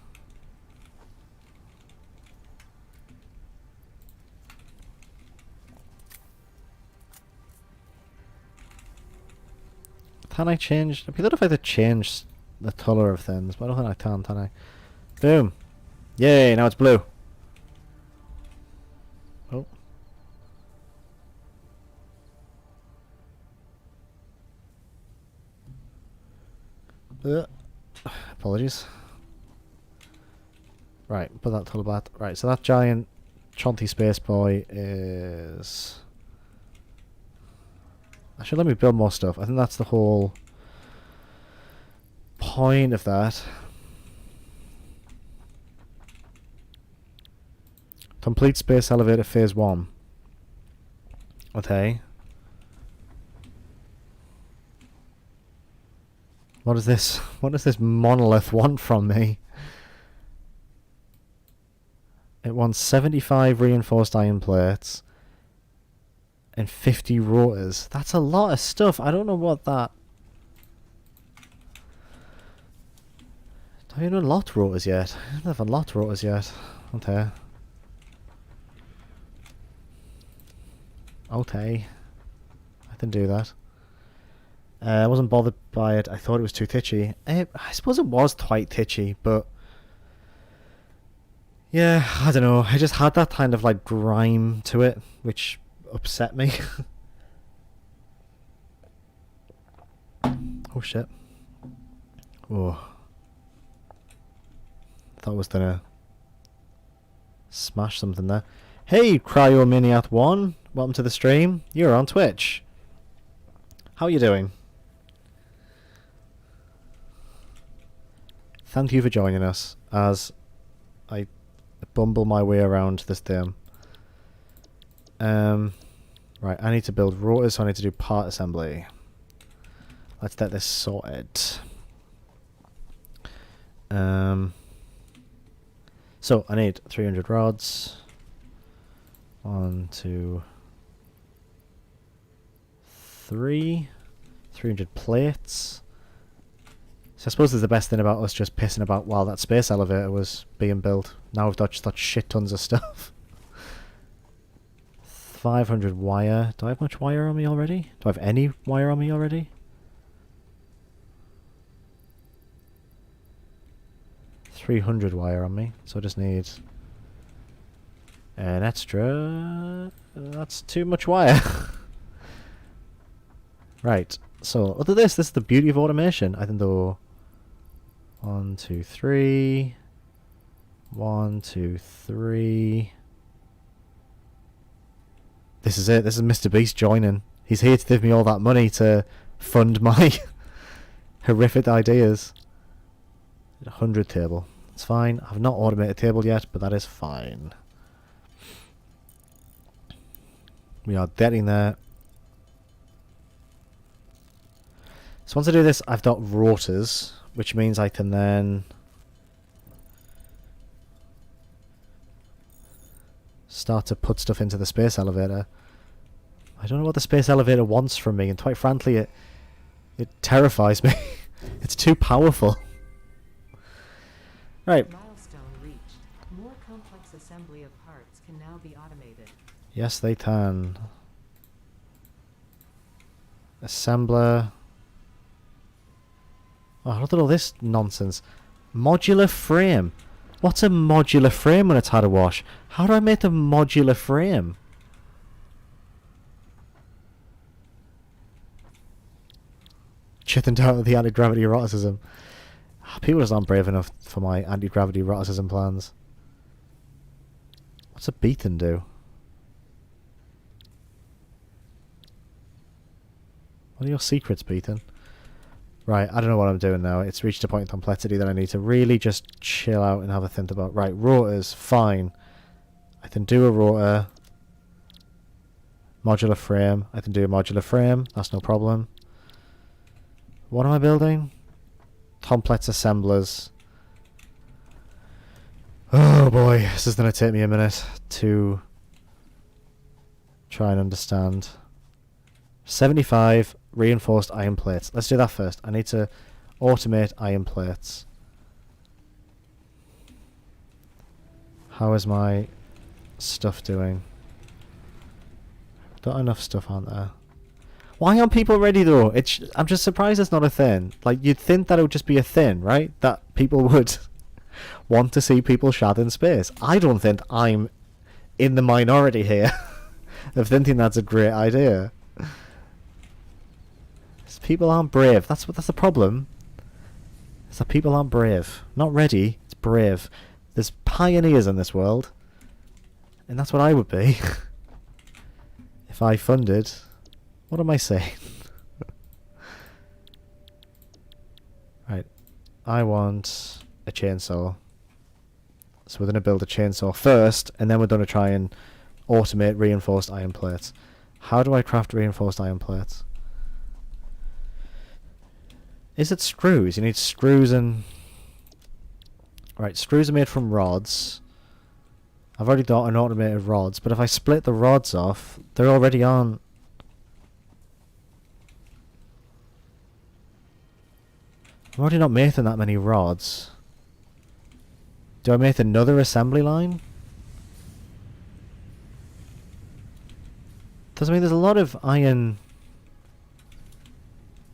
Can I change? It'd be good if I could change the colour of things, but I don't think I can I? Boom! Yay, now it's blue. Oh. Apologies. Right, put that colour back. Right, so that giant chonty space boy is... Actually, let me build more stuff. I think that's the whole point of that. Complete space elevator phase 1. Okay. What is this? What does this monolith want from me? It wants 75 reinforced iron plates and 50 rotors. That's a lot of stuff. I don't know what that... Don't even know lot rotors yet. I don't have a lot rotors yet. Okay. Okay. I can do that. I wasn't bothered by it. I thought it was too titchy. I suppose it was quite titchy, but... Yeah, I don't know. I just had that kind of like grime to it, which upset me. Oh shit. Oh. Thought I was gonna smash something there. Hey, Cryomaniac1! Welcome to the stream. You're on Twitch. How are you doing? Thank you for joining us as I bumble my way around this thing. Right, I need to build rotors, so I need to do part assembly. Let's get this sorted. So I need 300 rods. 1, 2, 3. 300 plates. So I suppose that's the best thing about us just pissing about while that space elevator was being built. Now we've got just got shit tons of stuff. 500 wire. Do I have much wire on me already? Do I have any wire on me already? 300 wire on me. So I just need an extra... That's too much wire. Right. So, look at this. This is the beauty of automation. I think though... 1, 2, 3... 1, 2, 3... This is it. This is Mr. Beast joining. He's here to give me all that money to fund my horrific ideas. 100 table. It's fine. I've not automated a table yet, but that is fine. We are getting there. So once I do this, I've got rotors, which means I can then start to put stuff into the space elevator. I don't know what the space elevator wants from me, and quite frankly, it terrifies me. It's too powerful. Right. Milestone reached. More complex assembly of Yes, they can. Assembler. Oh, look at all this nonsense. Modular frame. What's a modular frame when it's had a wash? How do I make a modular frame? Chipping down the anti-gravity eroticism. People just aren't brave enough for my anti-gravity eroticism plans. What's a beacon do? What are your secrets, Beaton? Right, I don't know what I'm doing now. It's reached a point of complexity that I need to really just chill out and have a think about. Right, rotors, fine. I can do a rotor. Modular frame. I can do a modular frame. That's no problem. What am I building? Complex assemblers. Oh boy, this is going to take me a minute to try and understand. 75 reinforced iron plates. Let's do that first. I need to automate iron plates. How is my stuff doing? Not enough stuff, aren't there? Why aren't people ready though? I'm just surprised it's not a thing. Like, you'd think that it would just be a thing, right? That people would want to see people shad in space. I don't think I'm in the minority here of thinking that's a great idea. People aren't brave. That's the problem. Is that people aren't brave. Not ready. It's brave. There's pioneers in this world, and that's what I would be if I funded. What am I saying? Right. I want a chainsaw. So we're going to build a chainsaw first, and then we're going to try and automate reinforced iron plates. How do I craft reinforced iron plates? Is it screws? You need screws and... Right, screws are made from rods. I've already got an automated rods, but if I split the rods off, they're already on... I'm already not making that many rods. Do I make another assembly line? Because, I mean, there's a lot of iron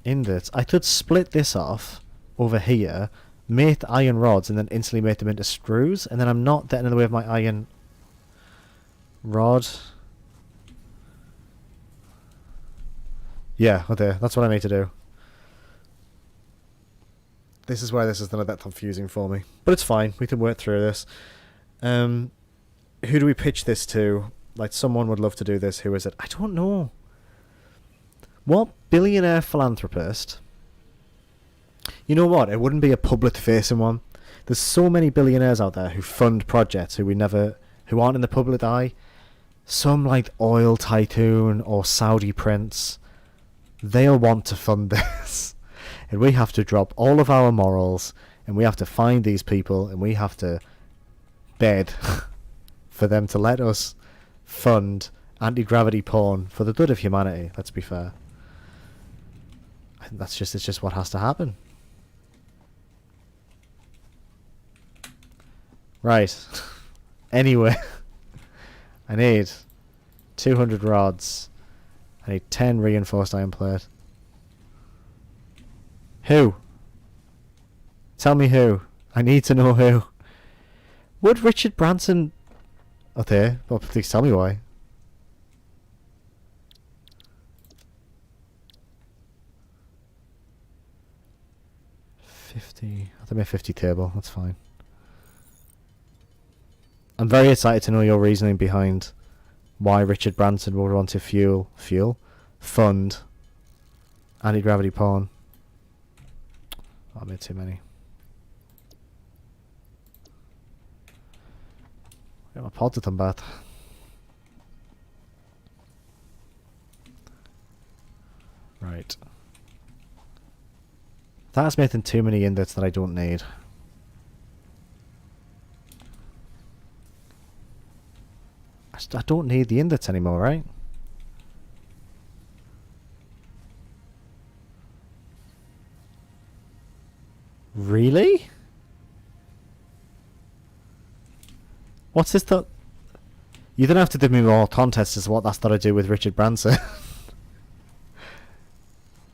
ingots. I could split this off over here, make the iron rods, and then instantly make them into screws, and then I'm not getting in the way of my iron rod. Yeah, okay, that's what I need to do. This is why this is a bit confusing for me. But it's fine, we can work through this. Who do we pitch this to? Like, someone would love to do this. Who is it? I don't know. What billionaire philanthropist? You know what? It wouldn't be a public-facing one. There's so many billionaires out there who fund projects who aren't in the public eye. Some like oil tycoon or Saudi prince. They'll want to fund this. And we have to drop all of our morals, and we have to find these people, and we have to beg for them to let us fund anti-gravity porn for the good of humanity. Let's be fair. I think it's just what has to happen. Right. Anyway, I need 200 rods. I need 10 reinforced iron plate. Who? Tell me who. I need to know who. Would Richard Branson... Okay, well, please tell me why. I'll make 50 table, that's fine. I'm very excited to know your reasoning behind why Richard Branson would want to fund anti-gravity porn. Oh, I made too many. Get my pod to come back. Right. That's making too many ingots that I don't need. I don't need the ingots anymore, right? Really? What's this You don't have to give me more context as to what that's got to do with Richard Branson.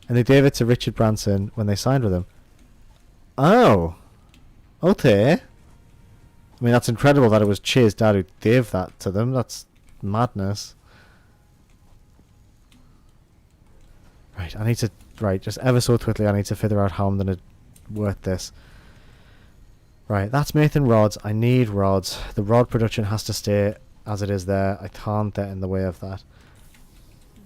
And they gave it to Richard Branson when they signed with him. Oh. Okay. I mean, that's incredible that it was Che's dad who gave that to them. That's madness. Right, I need to... Right, just ever so quickly, I need to figure out how I'm going to work this. Right, that's making rods. I need rods. The rod production has to stay as it is there. I can't get in the way of that.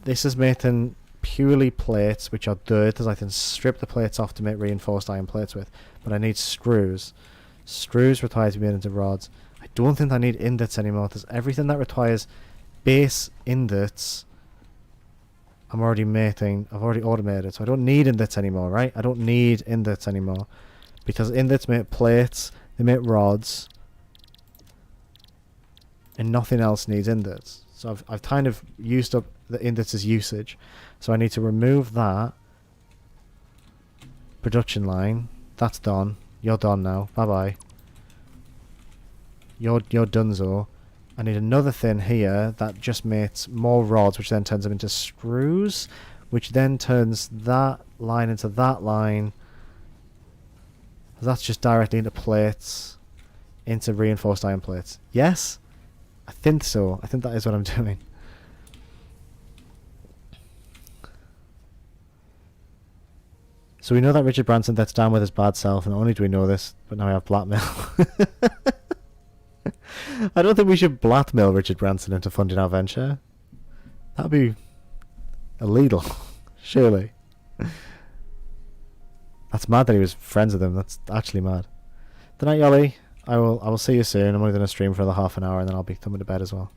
This is making purely plates, which are dirt, as I can strip the plates off to make reinforced iron plates with. But I need screws. Screws require to be made into rods. I don't think I need ingots anymore, because everything that requires base ingots, I'm already making. I've already automated, so I don't need ingots anymore, right? I don't need ingots anymore. Because ingots make plates, they make rods, and nothing else needs ingots. So I've kind of used up the ingots as usage. So I need to remove that production line. That's done. You're done now. Bye bye. You're donezo. I need another thing here that just makes more rods, which then turns them into screws, which then turns that line into that line. That's just directly into plates, into reinforced iron plates. Yes? I think so. I think that is what I'm doing. So we know that Richard Branson gets down with his bad self, and not only do we know this, but now we have blackmail. I don't think we should blackmail Richard Branson into funding our venture. That would be illegal, surely. That's mad that he was friends with him. That's actually mad. Good night, Yolly. I will see you soon. I'm only going to stream for another half an hour, and then I'll be coming to bed as well.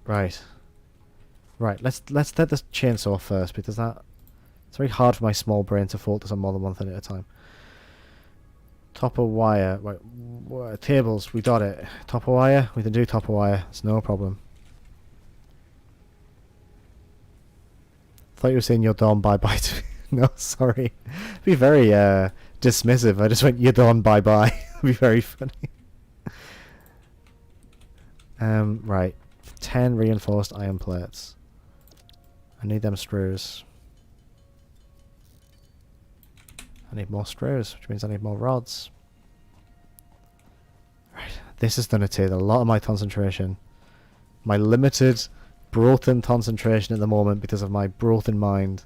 Right. Right, let's let this chainsaw first, because it's very hard for my small brain to focus on more than one thing at a time. Copper wire. Right, tables, we got it. Copper wire, we can do copper wire. It's no problem. Thought you were saying you're done, bye bye to me. No, sorry. It'd be very dismissive. I just went, you're done, bye bye. It'd be very funny. Right. 10 reinforced iron plates. I need them screws. I need more screws, which means I need more rods. Right. This is going to take a lot of my concentration. My limited, broken concentration at the moment because of my broken mind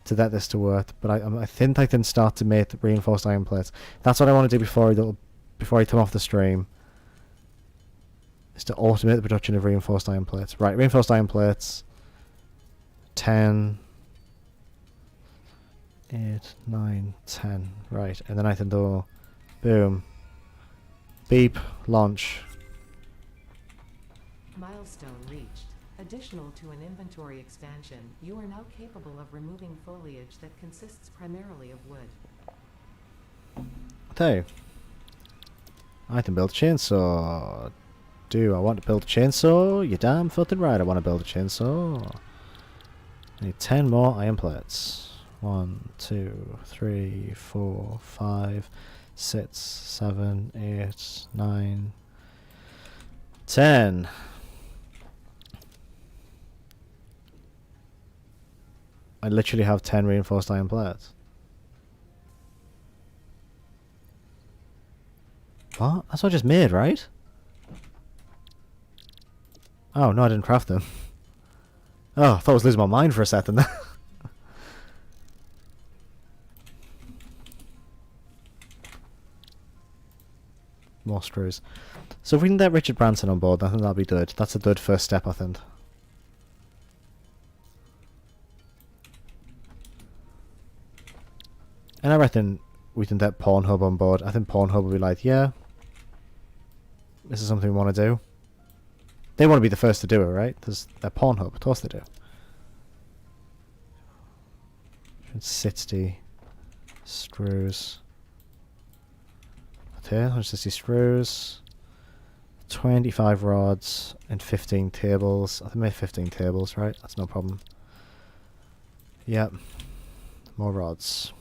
to get this to work. But I think I can start to make reinforced iron plates. That's what I want to do before I come off the stream. Is to automate the production of reinforced iron plates. Right, reinforced iron plates. 10... 8, 9, 10. Right, and then I can do... Boom. Beep. Launch. Milestone reached. Additional to an inventory expansion, you are now capable of removing foliage that consists primarily of wood. Okay. I can build a chainsaw. Do I want to build a chainsaw? You're damn fucking right, I want to build a chainsaw. I need 10 more iron plates. 1, 2, 3, 4, 5, 6, 7, 8, 9, 10. I literally have 10 reinforced iron plates. What? That's what I just made, right? Oh, no, I didn't craft them. Oh, I thought I was losing my mind for a second. More screws. So if we can get Richard Branson on board, I think that'll be good. That's a good first step, I think. And I reckon we can get Pornhub on board. I think Pornhub will be like, yeah, this is something we want to do. They want to be the first to do it, right? Because they're Pornhub. Of course they do. 60 screws. Okay, 160 screws. 25 rods and 15 tables. I think I made 15 tables, right? That's no problem. Yep. More rods.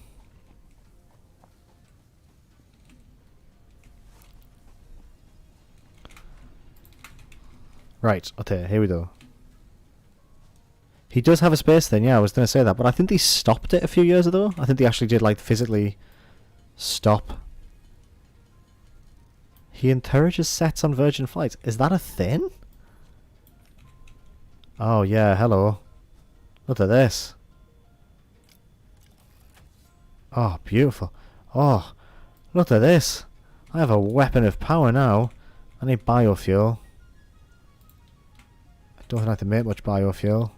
Right, okay, here we go. He does have a space thing, yeah, I was going to say that, but I think they stopped it a few years ago. I think they actually did, like, physically stop. He encourages sets on Virgin flights. Is that a thing? Oh, yeah, hello. Look at this. Oh, beautiful. Oh, look at this. I have a weapon of power now. I need biofuel. I don't think I have to make much biofuel.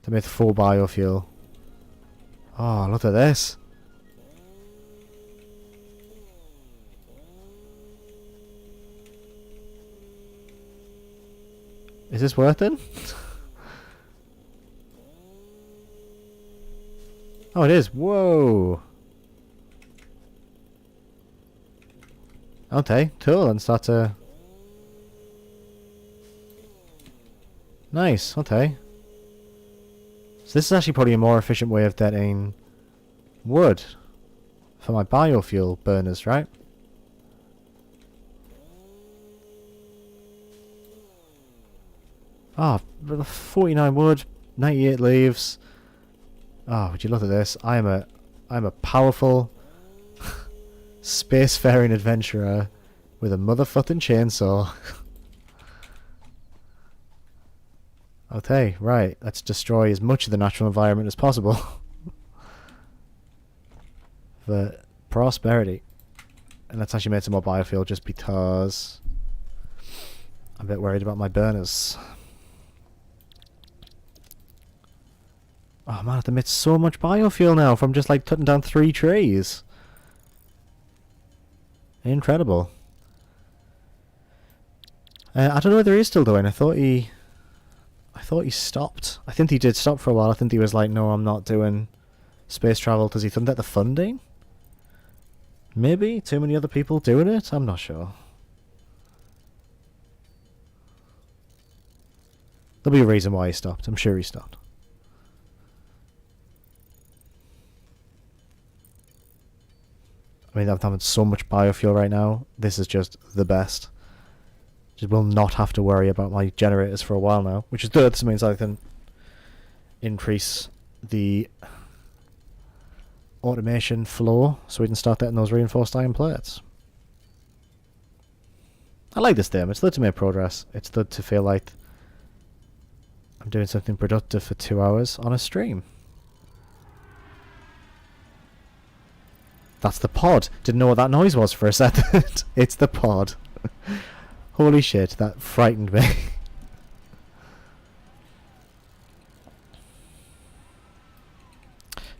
To make full biofuel. Oh, look at this. Is this worth it? Oh, it is. Whoa. Okay, cool. And start to... Nice, okay. So this is actually probably a more efficient way of getting wood for my biofuel burners, right? Ah, 49 wood, 98 leaves. Oh, would you look at this? I'm a powerful spacefaring adventurer with a motherfucking chainsaw. Okay, right. Let's destroy as much of the natural environment as possible. For prosperity. And let's actually make some more biofuel just because I'm a bit worried about my burners. Oh man, I have to make so much biofuel now from just like cutting down 3 trees. Incredible. I don't know whether he's still doing. I thought he stopped. I think he did stop for a while. I think he was like, no, I'm not doing space travel because he couldn't get the funding. Maybe too many other people doing it. I'm not sure. There'll be a reason why he stopped. I'm sure he stopped. I mean, I'm having so much biofuel right now. This is just the best. Just will not have to worry about my generators for a while now, which is good. This means I can increase the automation flow so we can start getting those reinforced iron plates. I like this game. It's good to make progress. It's good to feel like I'm doing something productive for 2 hours on a stream. That's the pod. Didn't know what that noise was for a second. It's the pod. Holy shit, that frightened me.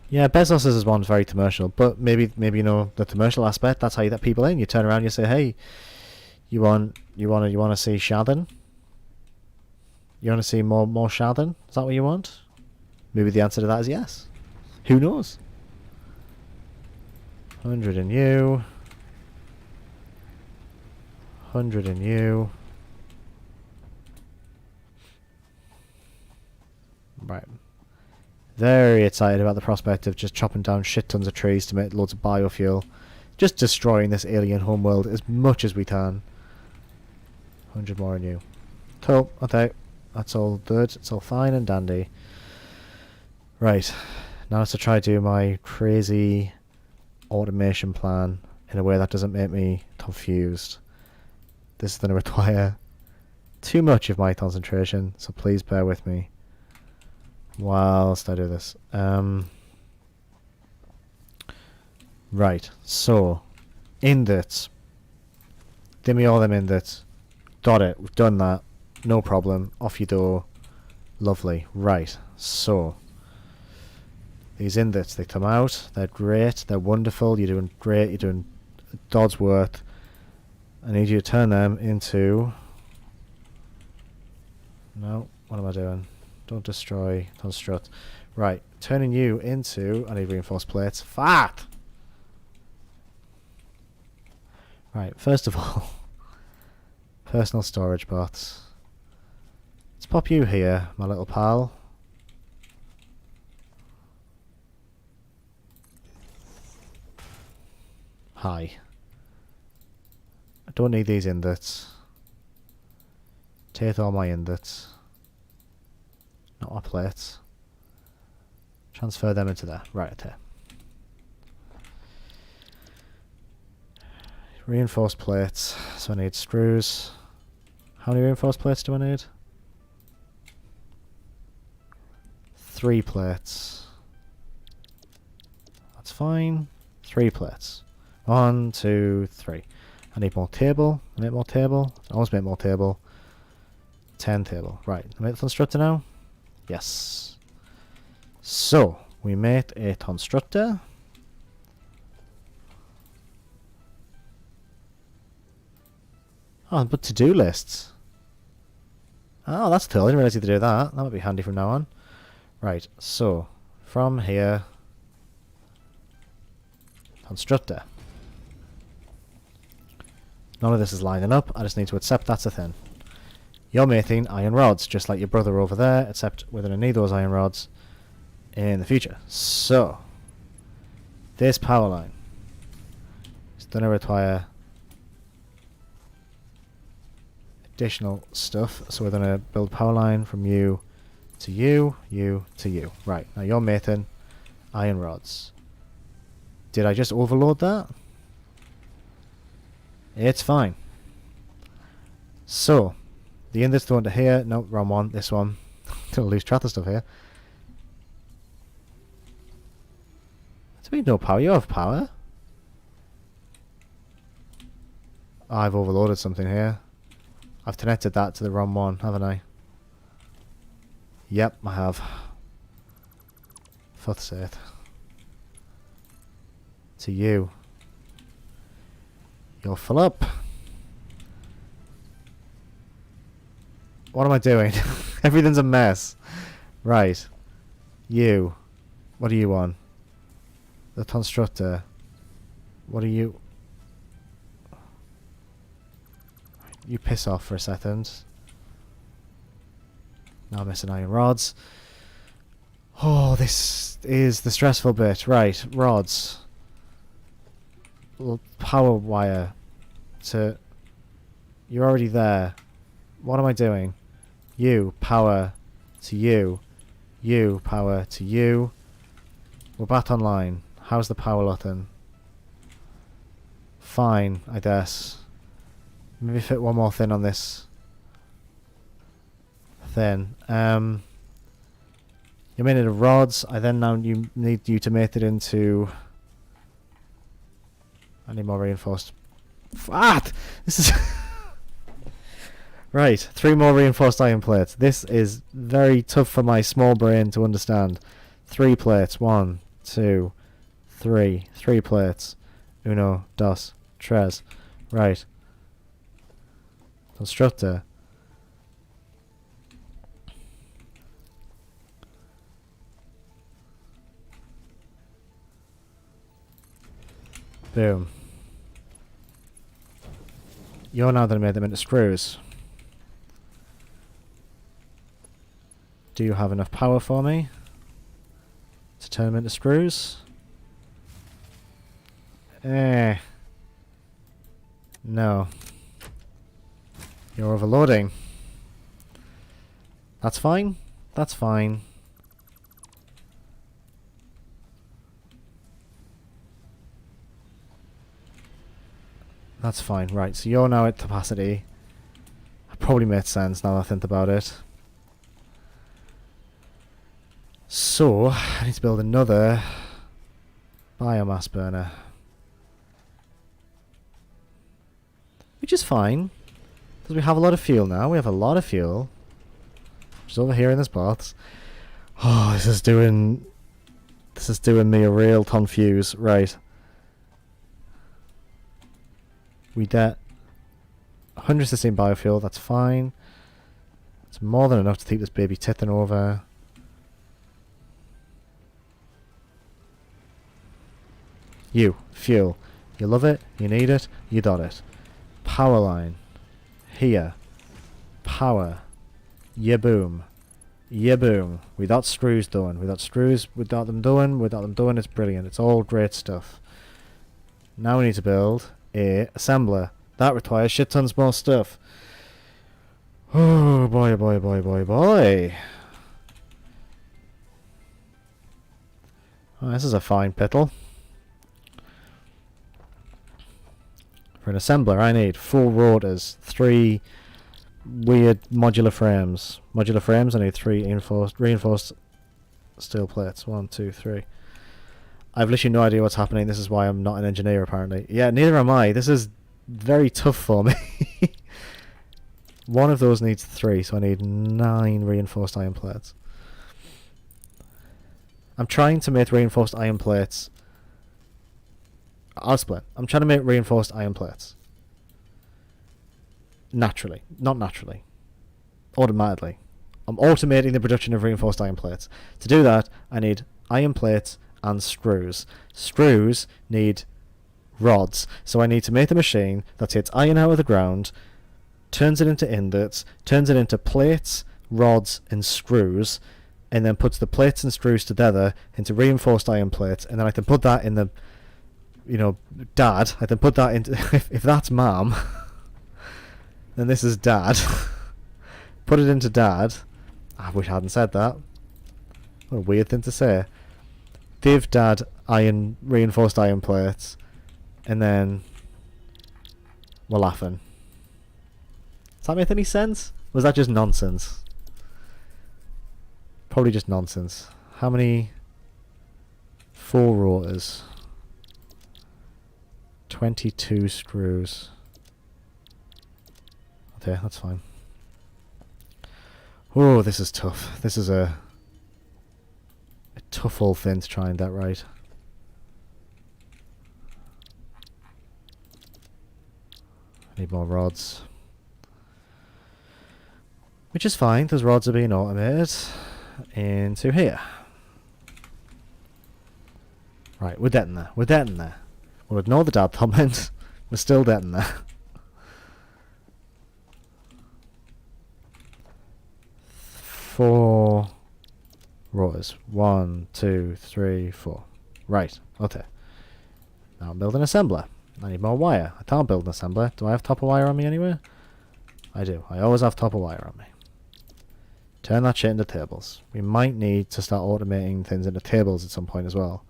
Yeah, Bezos's one's very commercial, but maybe you know the commercial aspect. That's how you get people in. You turn around, you say, "Hey, you want to see Sheldon? You want to see more Sheldon? Is that what you want?" Maybe the answer to that is yes. Who knows? 100 in you. 100 in you. Right. Very excited about the prospect of just chopping down shit tons of trees to make loads of biofuel. Just destroying this alien homeworld as much as we can. 100 more in you. Cool. Okay. That's all good. It's all fine and dandy. Right. Now let's try to do my crazy automation plan in a way that doesn't make me confused. This is going to require too much of my concentration, so please bear with me whilst I do this. Right, so ingots. Give me all them ingots. Got it, we've done that. No problem. Off you go. Lovely. Right, so these ingots, they come out, they're great, they're wonderful, you're doing great, you're doing God's work. I need you to turn them into... No, what am I doing? Don't destroy, construct. Right, turning you into... I need reinforced plates. Fat! Right, first of all, personal storage bots. Let's pop you here, my little pal. Hi. I don't need these ingots. Take all my ingots. Not my plates. Transfer them into there. Right, okay. Reinforced plates. So I need screws. How many reinforced plates do I need? 3 plates. That's fine. 3 plates. 1, 2, 3. I need more table. Make more table. I always make more table. 10 table. Right. Make the constructor now? Yes. So, we made a constructor. Oh, but to-do lists. Oh, that's cool. I didn't realise you could do that. That would be handy from now on. Right, so, from here, constructor. None of this is lining up. I just need to accept that's a thing. You're making iron rods, just like your brother over there, except we're going to need those iron rods in the future. So, this power line is going to require additional stuff. So we're going to build power line from you to you, you to you. Right, now you're making iron rods. Did I just overload that? It's fine. So, the ingots going to here. No, wrong one. This one. Gonna lose track of stuff here. Do we no power? You have power. I've overloaded something here. I've connected that to the wrong one, haven't I? Yep, I have. Fuck's sake. To you. You'll fill up. What am I doing? Everything's a mess. Right. You. What are you on? The constructor. What are you? You piss off for a second. Now I'm missing iron rods. Oh, this is the stressful bit. Right, rods. Power wire to... You're already there. What am I doing? You, power to you. You, power to you. We're back online. How's the power looking? Fine, I guess. Maybe fit one more thing on this thing. You made it of rods. I then now you need you to make it into... I need more reinforced... This is... Right, 3 more reinforced iron plates. This is very tough for my small brain to understand. 3 plates. 1, 2, 3. 3 plates. Uno, dos, tres. Right. Constructor. Boom. You're now going to make them into screws. Do you have enough power for me to turn them into screws? No. You're overloading. That's fine. That's fine. That's fine. Right, so you're now at capacity. That probably made sense now that I think about it. So, I need to build another biomass burner. Which is fine. Because we have a lot of fuel now. We have a lot of fuel. Which is over here in this box. Oh, this is doing me a real confuse. Right. We get 116 biofuel. That's fine. It's more than enough to keep this baby ticking over. You, fuel. You love it, you need it, you got it. Power line. Here. Power. Yeah boom. Yeah boom. We got screws done. We got screws, we got them done, it's brilliant. It's all great stuff. Now we need to build a assembler. That requires shit tons more stuff. Oh boy, boy, boy, boy, boy. Oh, this is a fine piddle. For an assembler, I need 4 rotors, 3 weird modular frames. Modular frames, I need 3 reinforced steel plates. 1, 2, 3. I've literally no idea what's happening. This is why I'm not an engineer, apparently. Yeah, neither am I. This is very tough for me. One of those needs 3, so I need 9 reinforced iron plates. I'm trying to make reinforced iron plates. I'll explain. I'm trying to make reinforced iron plates. Naturally. Not naturally. Automatically. I'm automating the production of reinforced iron plates. To do that, I need iron plates and screws. Screws need rods. So I need to make the machine that takes iron out of the ground, turns it into ingots, turns it into plates, rods, and screws, and then puts the plates and screws together into reinforced iron plates, and then I can put that in the, dad. I can put that into, if that's mom, then this is dad. Put it into dad. I wish I hadn't said that. What a weird thing to say. Give dad reinforced iron plates, and then we're laughing. Does that make any sense? Was that just nonsense? Probably just nonsense. How many? 4 rotors. 22 screws. Okay, that's fine. Oh, this is tough. This is a tough old thing to try and get right. I need more rods. Which is fine, those rods are being automated into here. Right, we're getting there. We're getting there. We'll ignore the dad comment. We're still getting there. 4 rotors. 1, 2, 3, 4. Right, okay. Now I'm building an assembler. I need more wire. I can't build an assembler. Do I have copper wire on me anywhere? I do. I always have copper wire on me. Turn that shit into tables. We might need to start automating things into tables at some point as well.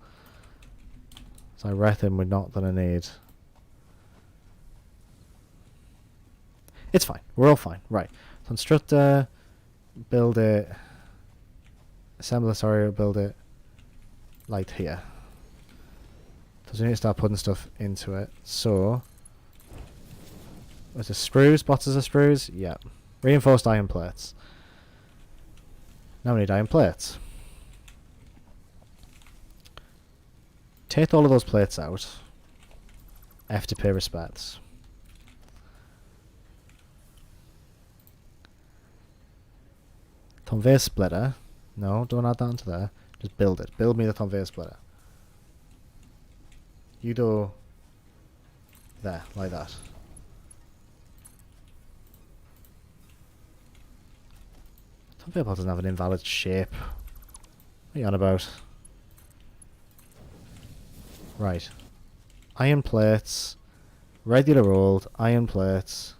So I reckon we're not going to need... It's fine. We're all fine. Right. Constructor, build it. Assembler, sorry, build it like here. Because we need to start putting stuff into it. So... Is it screws? Boxes of screws? Yeah. Reinforced iron plates. Now we need iron plates. Take all of those plates out. F to pay respects. Conveyor splitter. No, don't add that onto there. Just build it. Build me the conveyor splitter. You do there, like that. Conveyor belt doesn't have an invalid shape. What are you on about? Right. Iron plates. Regular rolled iron plates.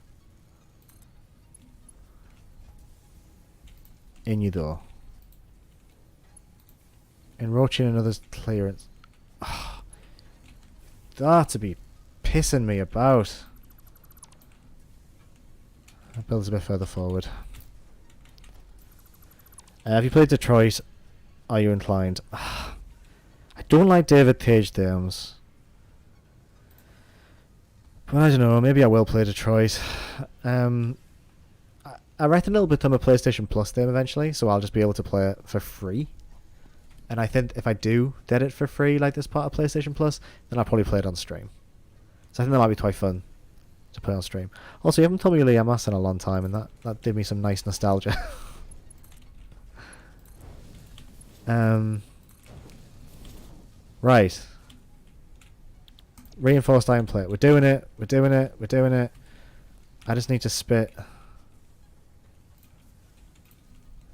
In you go. Encroaching another clearance. Oh, that to be pissing me about. That builds a bit further forward. Have you played Detroit? Are you inclined? I don't like David Cage games. But I don't know, maybe I will play Detroit. I reckon it'll become a PlayStation Plus game eventually, so I'll just be able to play it for free. And I think if I do get it for free, like this part of PlayStation Plus, then I'll probably play it on stream. So I think that might be quite fun to play on stream. Also, you haven't told me your Liam in a long time, and that gave me some nice nostalgia. Right. Reinforced iron plate. We're doing it. We're doing it. We're doing it. I just need to spit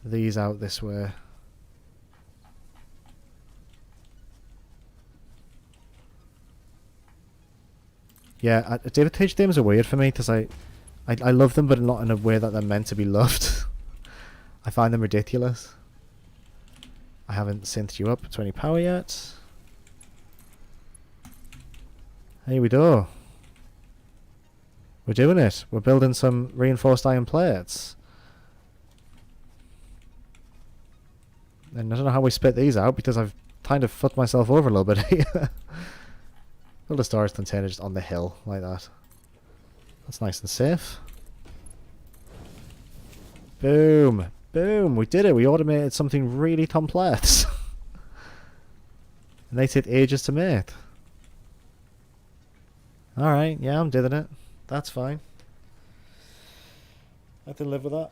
these out this way. Yeah, David Cage games are weird for me because I I love them, but not in a way that they're meant to be loved. I find them ridiculous. I haven't synthed you up to any power yet. Here we go. We're doing it. We're building some reinforced iron plates. And I don't know how we split these out because I've kind of fucked myself over a little bit here. Build a storage container just on the hill like that. That's nice and safe. Boom. Boom. We did it. We automated something really complex. And they take ages to make. Alright, yeah, I'm doing it. That's fine. I can live with that.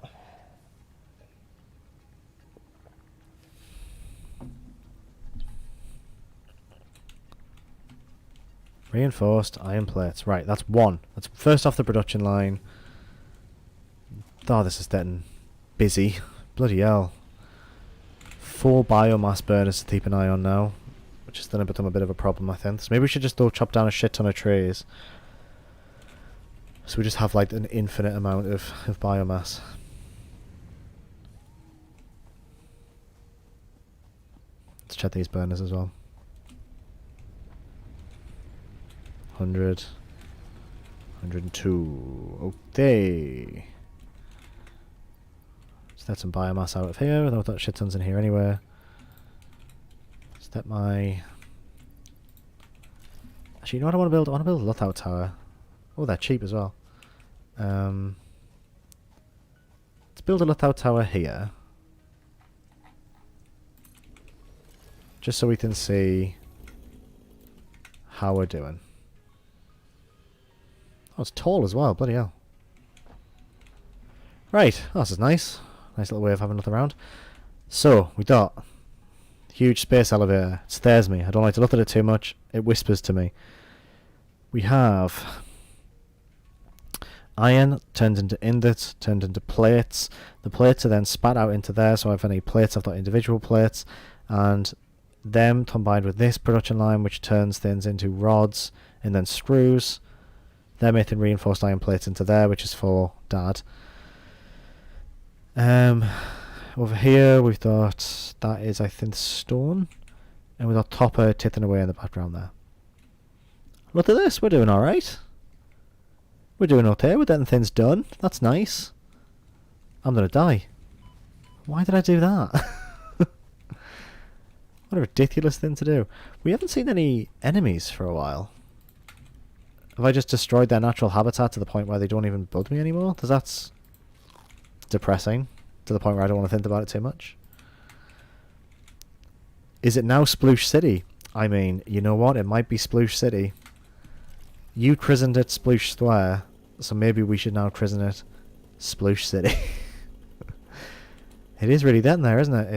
Reinforced iron plates. Right, that's one. That's first off the production line. Oh, this is getting busy. Bloody hell. 4 biomass burners to keep an eye on now. Which is going to become a bit of a problem, I think. So maybe we should just go chop down a shit ton of trees. So we just have like an infinite amount of biomass. Let's check these burners as well. 100. 102. Okay. Let's let some biomass out of here. I've got shit tons in here anyway. Step my... Actually, you know what I want to build? I want to build a lookout tower. Oh, they're cheap as well. Let's build a lookout tower here. Just so we can see how we're doing. Oh, it's tall as well. Bloody hell. Right. Oh, this is nice. Nice little way of having a look around. So, we got huge space elevator. It scares me. I don't like to look at it too much. It whispers to me. We have iron turned into ingots, turned into plates. The plates are then spat out into there. So if any plates, I've got individual plates. And them combined with this production line, which turns things into rods and then screws. They're making reinforced iron plates into there, which is for Dad. Over here we've got, that is I think stone, and we've got copper tipping away in the background there. Look at this, we're doing alright. We're doing okay, we're getting things done. That's nice. I'm gonna die. Why did I do that? What a ridiculous thing to do. We haven't seen any enemies for a while. Have I just destroyed their natural habitat to the point where they don't even bug me anymore? Because that's depressing. To the point where I don't want to think about it too much. Is it now Sploosh City? I mean, you know what? It might be Sploosh City. You christened it Sploosh Square, so maybe we should now christen it Sploosh City. It is really getting there, isn't it?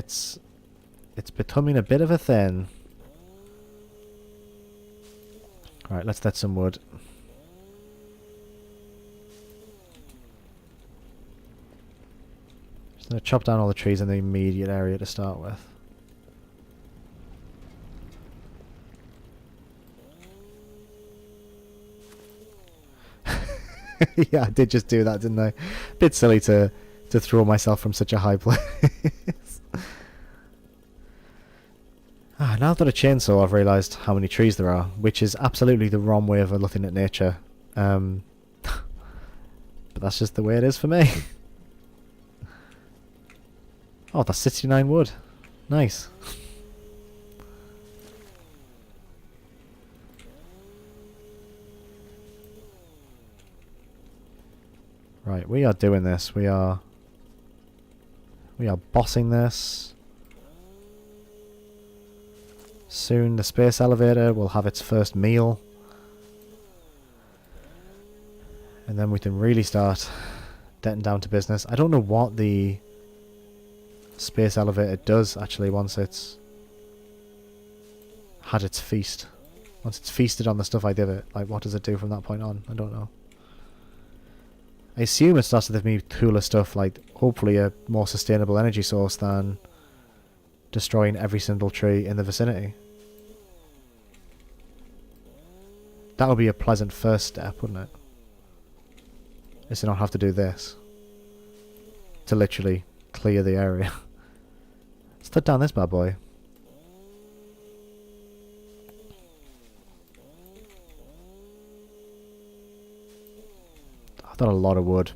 It's becoming a bit of a thing. Right, let's get some wood. Just gonna chop down all the trees in the immediate area to start with. Yeah, I did just do that, didn't I? Bit silly to throw myself from such a high place. Now I've got a chainsaw, I've realised how many trees there are, which is absolutely the wrong way of looking at nature. But that's just the way it is for me. Oh, that's 69 wood. Nice. Right, we are doing this. We are bossing this. Soon the space elevator will have its first meal. And then we can really start getting down to business. I don't know what the space elevator does actually once it's had its feast. Once it's feasted on the stuff I give it. Like, what does it do from that point on? I don't know. I assume it starts to give me cooler stuff, like hopefully a more sustainable energy source than destroying every single tree in the vicinity. That would be a pleasant first step, wouldn't it? is to not have to do this. To literally clear the area. Let's put down this bad boy. I've done a lot of wood.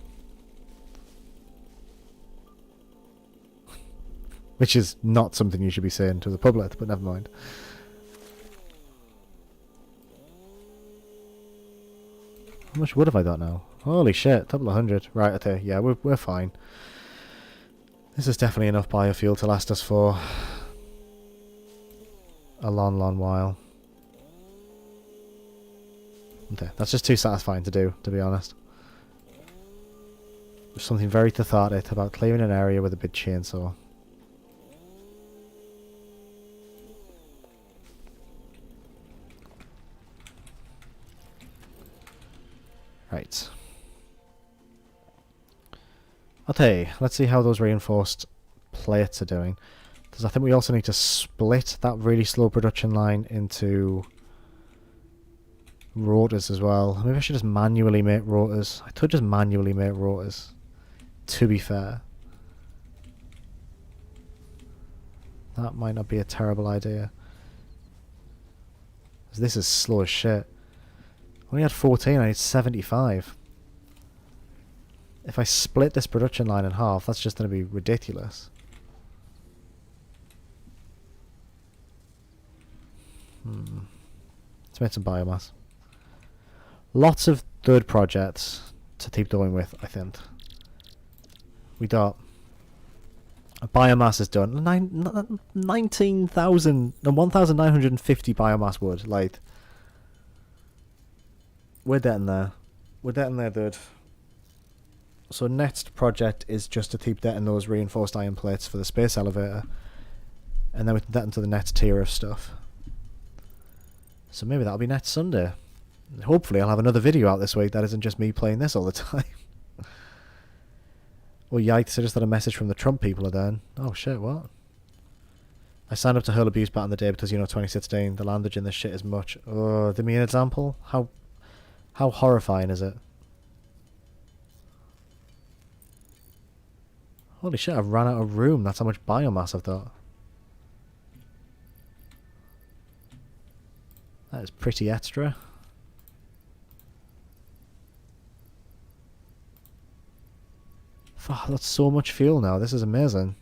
Which is not something you should be saying to the public, but never mind. How much wood have I got now? Holy shit, double 100. Right, okay, yeah, we're fine. This is definitely enough biofuel to last us for a long, long while. Okay, that's just too satisfying to do, to be honest. There's something very cathartic about clearing an area with a big chainsaw. Right. Okay, let's see how those reinforced plates are doing. Because I think we also need to split that really slow production line into rotors as well. Maybe I should just manually make rotors. I could just manually make rotors, to be fair. That might not be a terrible idea. 'Cause this is slow as shit. I only had 14, I need 75. If I split this production line in half, that's just going to be ridiculous. Let's make some biomass. Lots of good projects to keep going with, I think. We got... Biomass is done. 19,000... No, 1,950 biomass wood. Like... We're getting there. We're getting there, dude. So next project is just to keep getting those reinforced iron plates for the space elevator. And then we can get into the next tier of stuff. So maybe that'll be next Sunday. Hopefully I'll have another video out this week that isn't just me playing this all the time. Oh yikes, I just had a message from the Trump people again. Oh shit, what? I signed up to hurl abuse back in the day because, 2016, the language in this shit is much. Oh, give me an example? How horrifying is it? Holy shit, I've ran out of room. That's how much biomass I've got. That is pretty extra. Fuck, that's so much fuel now. This is amazing.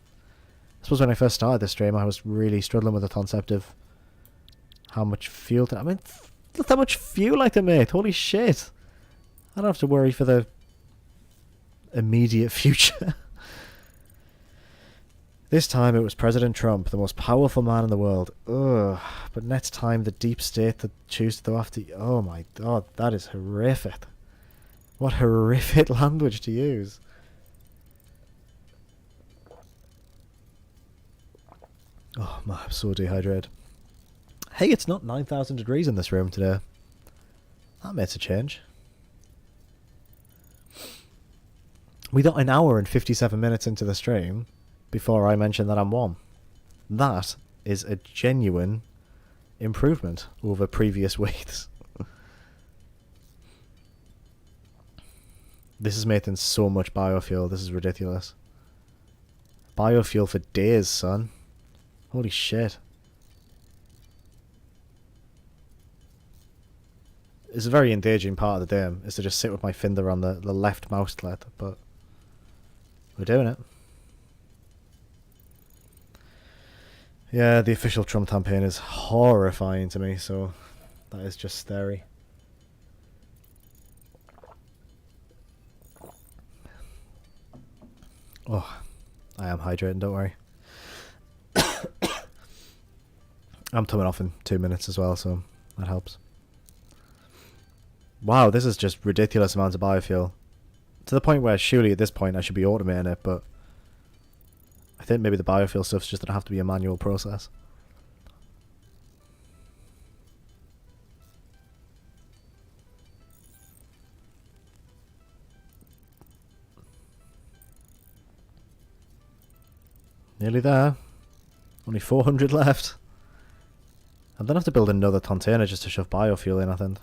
I suppose when I first started this stream, I was really struggling with the concept of how much fuel... look how much fuel I can make. Holy shit. I don't have to worry for the immediate future. This time it was President Trump, the most powerful man in the world. Ugh. But next time the deep state that choose to go after... Oh my god, that is horrific. What horrific language to use. Oh man, I'm so dehydrated. Hey, it's not 9,000 degrees in this room today. That makes a change. We got an hour and 57 minutes into the stream before I mentioned that I'm warm. That is a genuine improvement over previous weeks. This is making so much biofuel. This is ridiculous. Biofuel for days, son. Holy shit. It's a very engaging part of the game, is to just sit with my finger on the left mouse click, but we're doing it. Yeah, the official Trump campaign is horrifying to me, so that is just scary. Oh, I am hydrating, don't worry. I'm coming off in 2 minutes as well, so that helps. Wow, this is just ridiculous amounts of biofuel. To the point where surely at this point I should be automating it, but I think maybe the biofuel stuff's just going to have to be a manual process. Nearly there. Only 400 left. I'm going to have to build another container just to shove biofuel in, I think.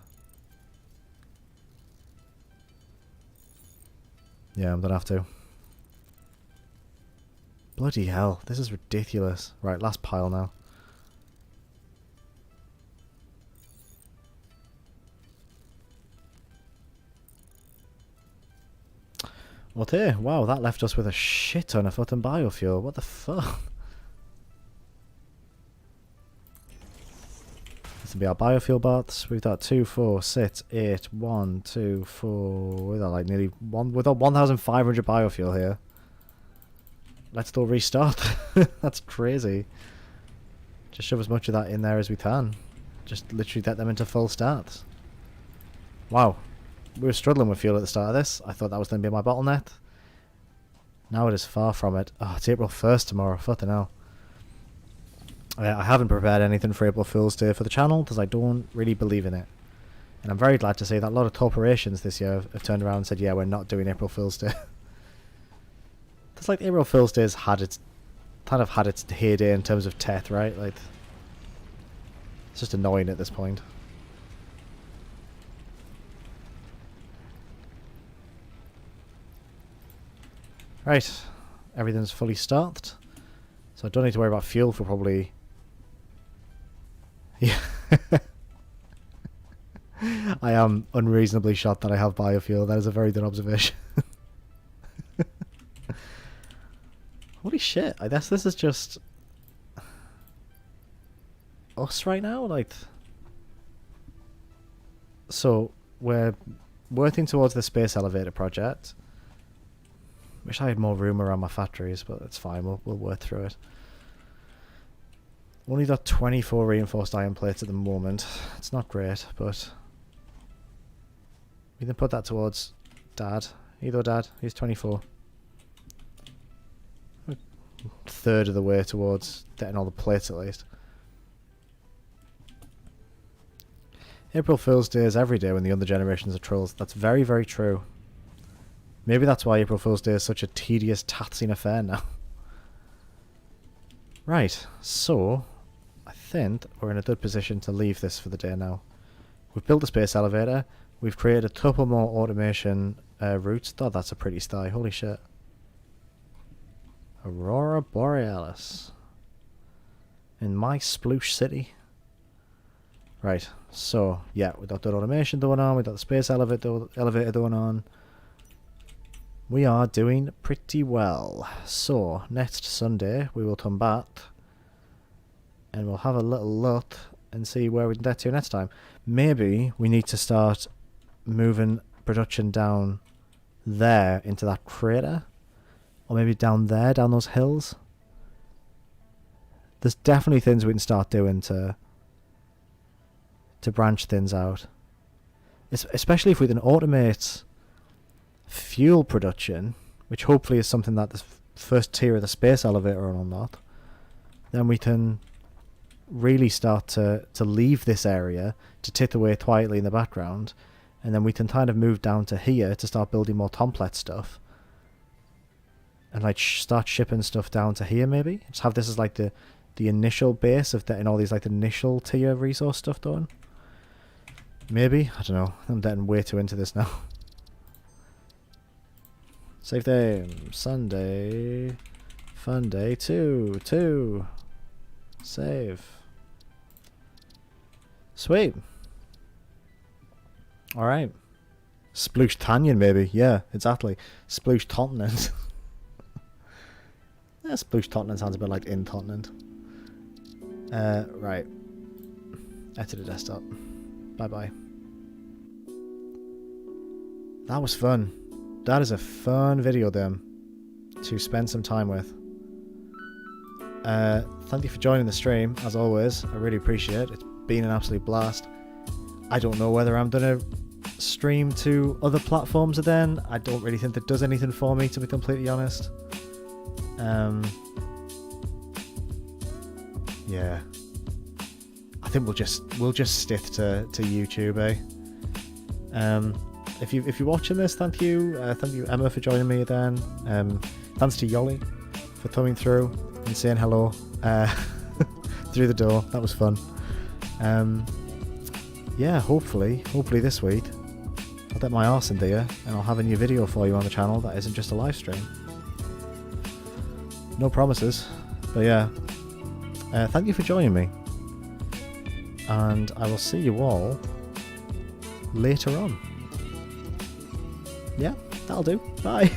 Yeah, I'm gonna have to. Bloody hell, this is ridiculous. Right, last pile now. What here? Wow, that left us with a shit ton of fucking biofuel. What the fuck? This will be our biofuel bots. We've got 2, 4, 6, 8, 1, 2, 4. We've got like nearly 1,500 biofuel here. Let's still restart. That's crazy. Just shove as much of that in there as we can. Just literally get them into full stats. Wow. We were struggling with fuel at the start of this. I thought that was going to be my bottleneck. Now it is far from it. Oh, it's April 1st tomorrow. Fucking hell. I haven't prepared anything for April Fool's Day for the channel because I don't really believe in it. And I'm very glad to say that a lot of corporations this year have turned around and said, yeah, we're not doing April Fool's Day. It's like April Fool's Day has had its heyday in terms of tech, right? Like, it's just annoying at this point. Right, everything's fully stocked, so I don't need to worry about fuel for probably... Yeah. I am unreasonably shocked that I have biofuel. That is a very good observation. Holy shit, I guess this is just... us right now? Like... So, we're working towards the space elevator project. Wish I had more room around my factories, but it's fine. We'll work through it. Only got 24 reinforced iron plates at the moment. It's not great, but we can put that towards Dad. Either Dad, he's 24. A third of the way towards getting all the plates at least. April Fool's Day is every day when the younger generations are trolls. That's very, very true. Maybe that's why April Fool's Day is such a tedious, taxing affair now. Right, so I think we're in a good position to leave this for the day now. We've built a space elevator. We've created a couple more automation routes. Oh, that's a pretty sky. Holy shit. Aurora Borealis. In my Sploosh city. Right, so, yeah, we've got that automation going on. We've got the space elevator going on. We are doing pretty well. So, next Sunday we will come back and we'll have a little look and see where we can get to next time. Maybe we need to start moving production down there into that crater. Or maybe down there, down those hills. There's definitely things we can start doing to branch things out. Especially if we can automate fuel production, which hopefully is something that the first tier of the space elevator will unlock, then we can really start to leave this area to tit away quietly in the background, and then we can kind of move down to here to start building more complex stuff and like start shipping stuff down to here. Maybe just have this as like the initial base of getting all these like initial tier resource stuff done. Maybe, I don't know, I'm getting way too into this now. Save game. Sunday. Fun day 2. Save. Sweet. Alright. Sploosh Tanyan maybe. Yeah, exactly. Sploosh Continent. Yeah, Sploosh Continent sounds a bit like incontinent. Right. Enter the desktop. Bye bye. That was fun. That is a fun video game to spend some time with. Thank you for joining the stream, as always. I really appreciate it. It's been an absolute blast. I don't know whether I'm going to stream to other platforms then. I don't really think that does anything for me, to be completely honest. Yeah. I think we'll just stick to YouTube, eh? If you're watching this, thank you Emma for joining me again. Thanks to Yoli for coming through and saying hello through the door. That was fun. Yeah, hopefully this week I'll get my arse into you, and I'll have a new video for you on the channel that isn't just a live stream. No promises, but yeah. Thank you for joining me. And I will see you all later on. Yeah, that'll do. Bye.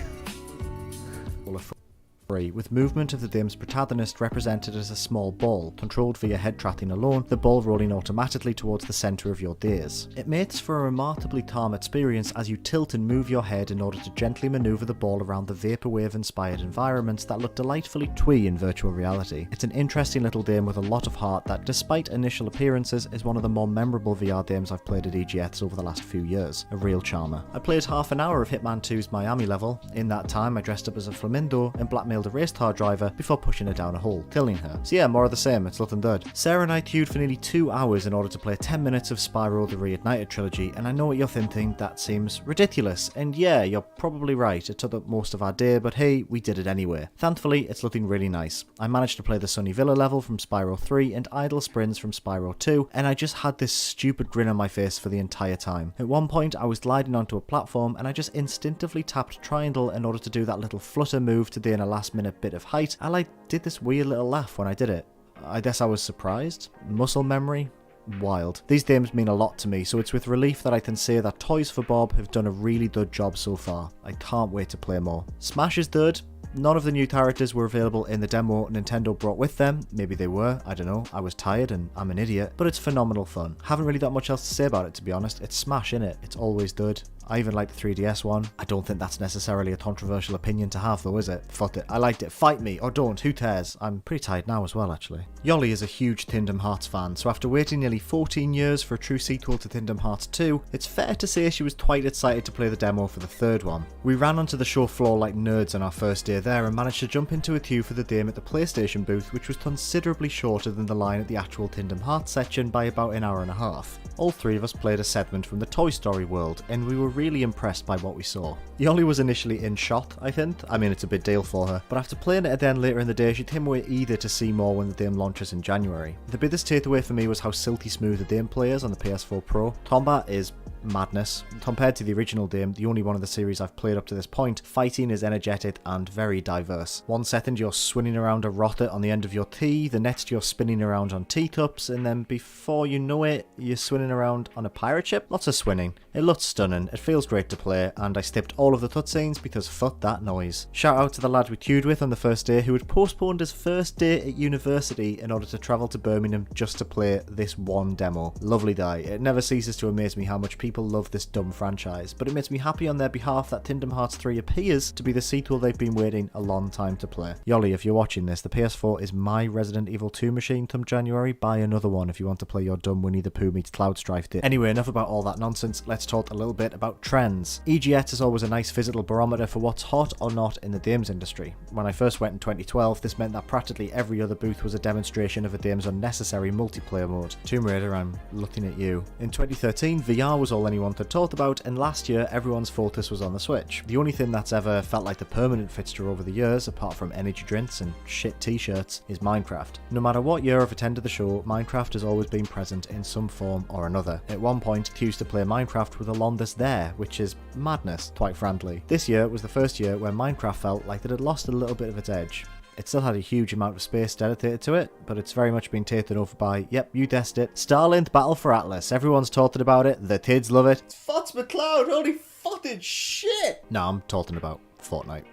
With movement of the game's protagonist represented as a small ball, controlled via head tracking alone, the ball rolling automatically towards the centre of your daze. It makes for a remarkably calm experience as you tilt and move your head in order to gently manoeuvre the ball around the vaporwave-inspired environments that look delightfully twee in virtual reality. It's an interesting little game with a lot of heart that, despite initial appearances, is one of the more memorable VR games I've played at EGX over the last few years. A real charmer. I played half an hour of Hitman 2's Miami level. In that time, I dressed up as a flamingo and blackmailed a race car driver before pushing her down a hole, killing her. So yeah, more of the same, it's looking good. Sarah and I queued for nearly 2 hours in order to play 10 minutes of Spyro the Reignited trilogy, and I know what you're thinking, that seems ridiculous. And yeah, you're probably right, it took up most of our day, but hey, we did it anyway. Thankfully, it's looking really nice. I managed to play the Sunny Villa level from Spyro 3 and Idle Sprints from Spyro 2, and I just had this stupid grin on my face for the entire time. At one point, I was gliding onto a platform and I just instinctively tapped triangle in order to do that little flutter move to gain a last minute bit of height. I did this weird little laugh when I did it. I guess I was surprised. Muscle memory? Wild. These games mean a lot to me, so it's with relief that I can say that Toys for Bob have done a really good job so far. I can't wait to play more. Smash is good. None of the new characters were available in the demo Nintendo brought with them. Maybe they were, I don't know. I was tired and I'm an idiot, but it's phenomenal fun. Haven't really got much else to say about it, to be honest. It's Smash, innit? It's always good. I even like the 3DS one. I don't think that's necessarily a controversial opinion to have though, is it? Fuck it. I liked it. Fight me, or don't. Who cares? I'm pretty tired now as well, actually. Yoli is a huge Kingdom Hearts fan, so after waiting nearly 14 years for a true sequel to Kingdom Hearts 2, it's fair to say she was quite excited to play the demo for the third one. We ran onto the show floor like nerds on our first day there and managed to jump into a queue for the game at the PlayStation booth, which was considerably shorter than the line at the actual Kingdom Hearts section by about an hour and a half. All three of us played a segment from the Toy Story world, and we were really impressed by what we saw. Yoli was initially in shock, I think. I mean, it's a big deal for her, but after playing it again later in the day, she came away eager to see more when the game launches in January. The biggest takeaway for me was how silky smooth the gameplay is on the PS4 Pro. Combat is madness. Compared to the original game, the only one of the series I've played up to this point, fighting is energetic and very diverse. One second you're swinging around a rocket on the end of your tea, the next you're spinning around on teacups, and then before you know it, you're swinging around on a pirate ship. Lots of swinging. It looks stunning, it feels great to play, and I skipped all of the cutscenes because fuck that noise. Shout out to the lad we queued with on the first day who had postponed his first day at university in order to travel to Birmingham just to play this one demo. Lovely guy. It never ceases to amaze me how much people love this dumb franchise, but it makes me happy on their behalf that Kingdom Hearts 3 appears to be the sequel they've been waiting a long time to play. Yoli, if you're watching this, the PS4 is my Resident Evil 2 machine come January. Buy another one if you want to play your dumb Winnie the Pooh meets Cloud Strife date. Anyway, enough about all that nonsense, let's talk a little bit about trends. EGX is always a nice physical barometer for what's hot or not in the games industry. When I first went in 2012, this meant that practically every other booth was a demonstration of a game's unnecessary multiplayer mode. Tomb Raider, I'm looking at you. In 2013, VR was all anyone had talked about, and last year everyone's focus was on the Switch. The only thing that's ever felt like the permanent fixture over the years, apart from energy drinks and shit t-shirts, is Minecraft. No matter what year I've attended the show, Minecraft has always been present in some form or another. At one point, queues to play Minecraft with a Londis there, which is madness, quite frankly. This year was the first year where Minecraft felt like it had lost a little bit of its edge. It still had a huge amount of space dedicated to it, but it's very much been taken over by, yep, you guessed it, Starlink Battle for Atlas. Everyone's talking about it, the kids love it. It's Fox McCloud, holy fucking shit! No, I'm talking about Fortnite.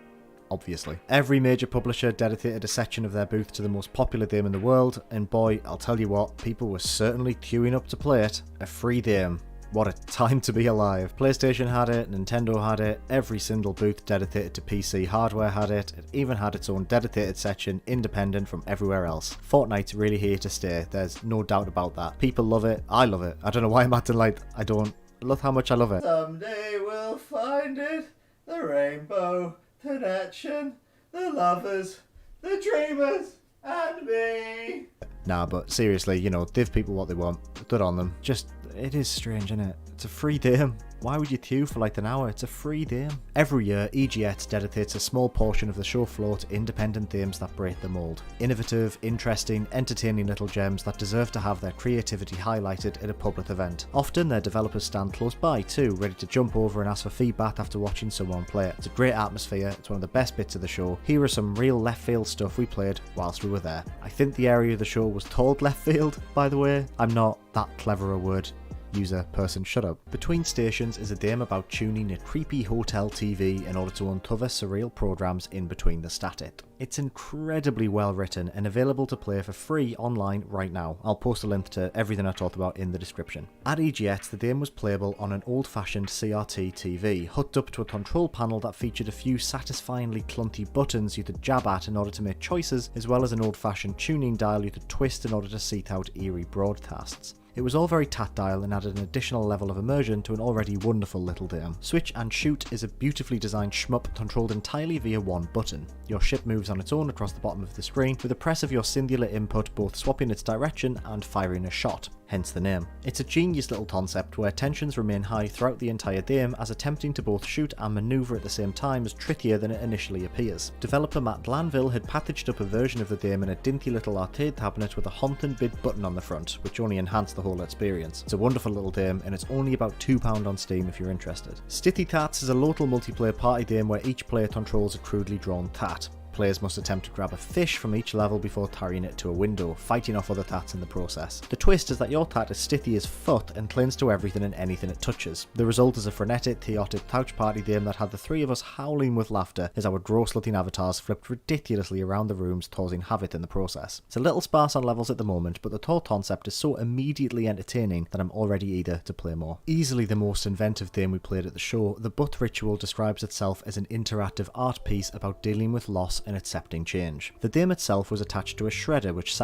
Obviously. Every major publisher dedicated a section of their booth to the most popular game in the world, and boy, I'll tell you what, people were certainly queuing up to play it. A free game. What a time to be alive. PlayStation had it, Nintendo had it, every single booth dedicated to PC hardware had it, it even had its own dedicated section independent from everywhere else. Fortnite's really here to stay, there's no doubt about that. People love it, I love it. I don't know why I'm acting like I don't. Look how much I love it. Someday we'll find it, the rainbow, connection, the lovers, the dreamers, and me. Nah, but seriously, you know, give people what they want. Good on them. Just, it is strange, isn't it? It's a free game. Why would you queue for like an hour? It's a free game. Every year, EGX dedicates a small portion of the show floor to independent games that break the mold. Innovative, interesting, entertaining little gems that deserve to have their creativity highlighted at a public event. Often their developers stand close by too, ready to jump over and ask for feedback after watching someone play it. It's a great atmosphere, it's one of the best bits of the show. Here are some real left field stuff we played whilst we were there. I think the area of the show was called left field, by the way. I'm not that clever a word user person, shut up. Between Stations is a game about tuning a creepy hotel TV in order to uncover surreal programs in between the static. It's incredibly well written and available to play for free online right now. I'll post a link to everything I talked about in the description. At EGX, the game was playable on an old-fashioned CRT TV, hooked up to a control panel that featured a few satisfyingly clunky buttons you could jab at in order to make choices, as well as an old-fashioned tuning dial you could twist in order to seek out eerie broadcasts. It was all very tactile and added an additional level of immersion to an already wonderful little game. Switch and Shoot is a beautifully designed shmup controlled entirely via one button. Your ship moves on its own across the bottom of the screen, with the press of your singular input both swapping its direction and firing a shot, hence the name. It's a genius little concept where tensions remain high throughout the entire game, as attempting to both shoot and manoeuvre at the same time is trickier than it initially appears. Developer Matt Glanville had packaged up a version of the game in a dinky little arcade cabinet with a haunting big button on the front, which only enhanced the whole experience. It's a wonderful little game, and it's only about £2 on Steam if you're interested. Stithy Tats is a local multiplayer party game where each player controls a crudely drawn tat. Players must attempt to grab a fish from each level before carrying it to a window, fighting off other tats in the process. The twist is that your tat is stithy as foot and clings to everything and anything it touches. The result is a frenetic, chaotic couch party game that had the three of us howling with laughter as our gross-looking avatars flipped ridiculously around the rooms, causing havoc in the process. It's a little sparse on levels at the moment, but the whole concept is so immediately entertaining that I'm already eager to play more. Easily the most inventive game we played at the show, the Butt Ritual describes itself as an interactive art piece about dealing with loss and accepting change. The game itself was attached to a shredder which sat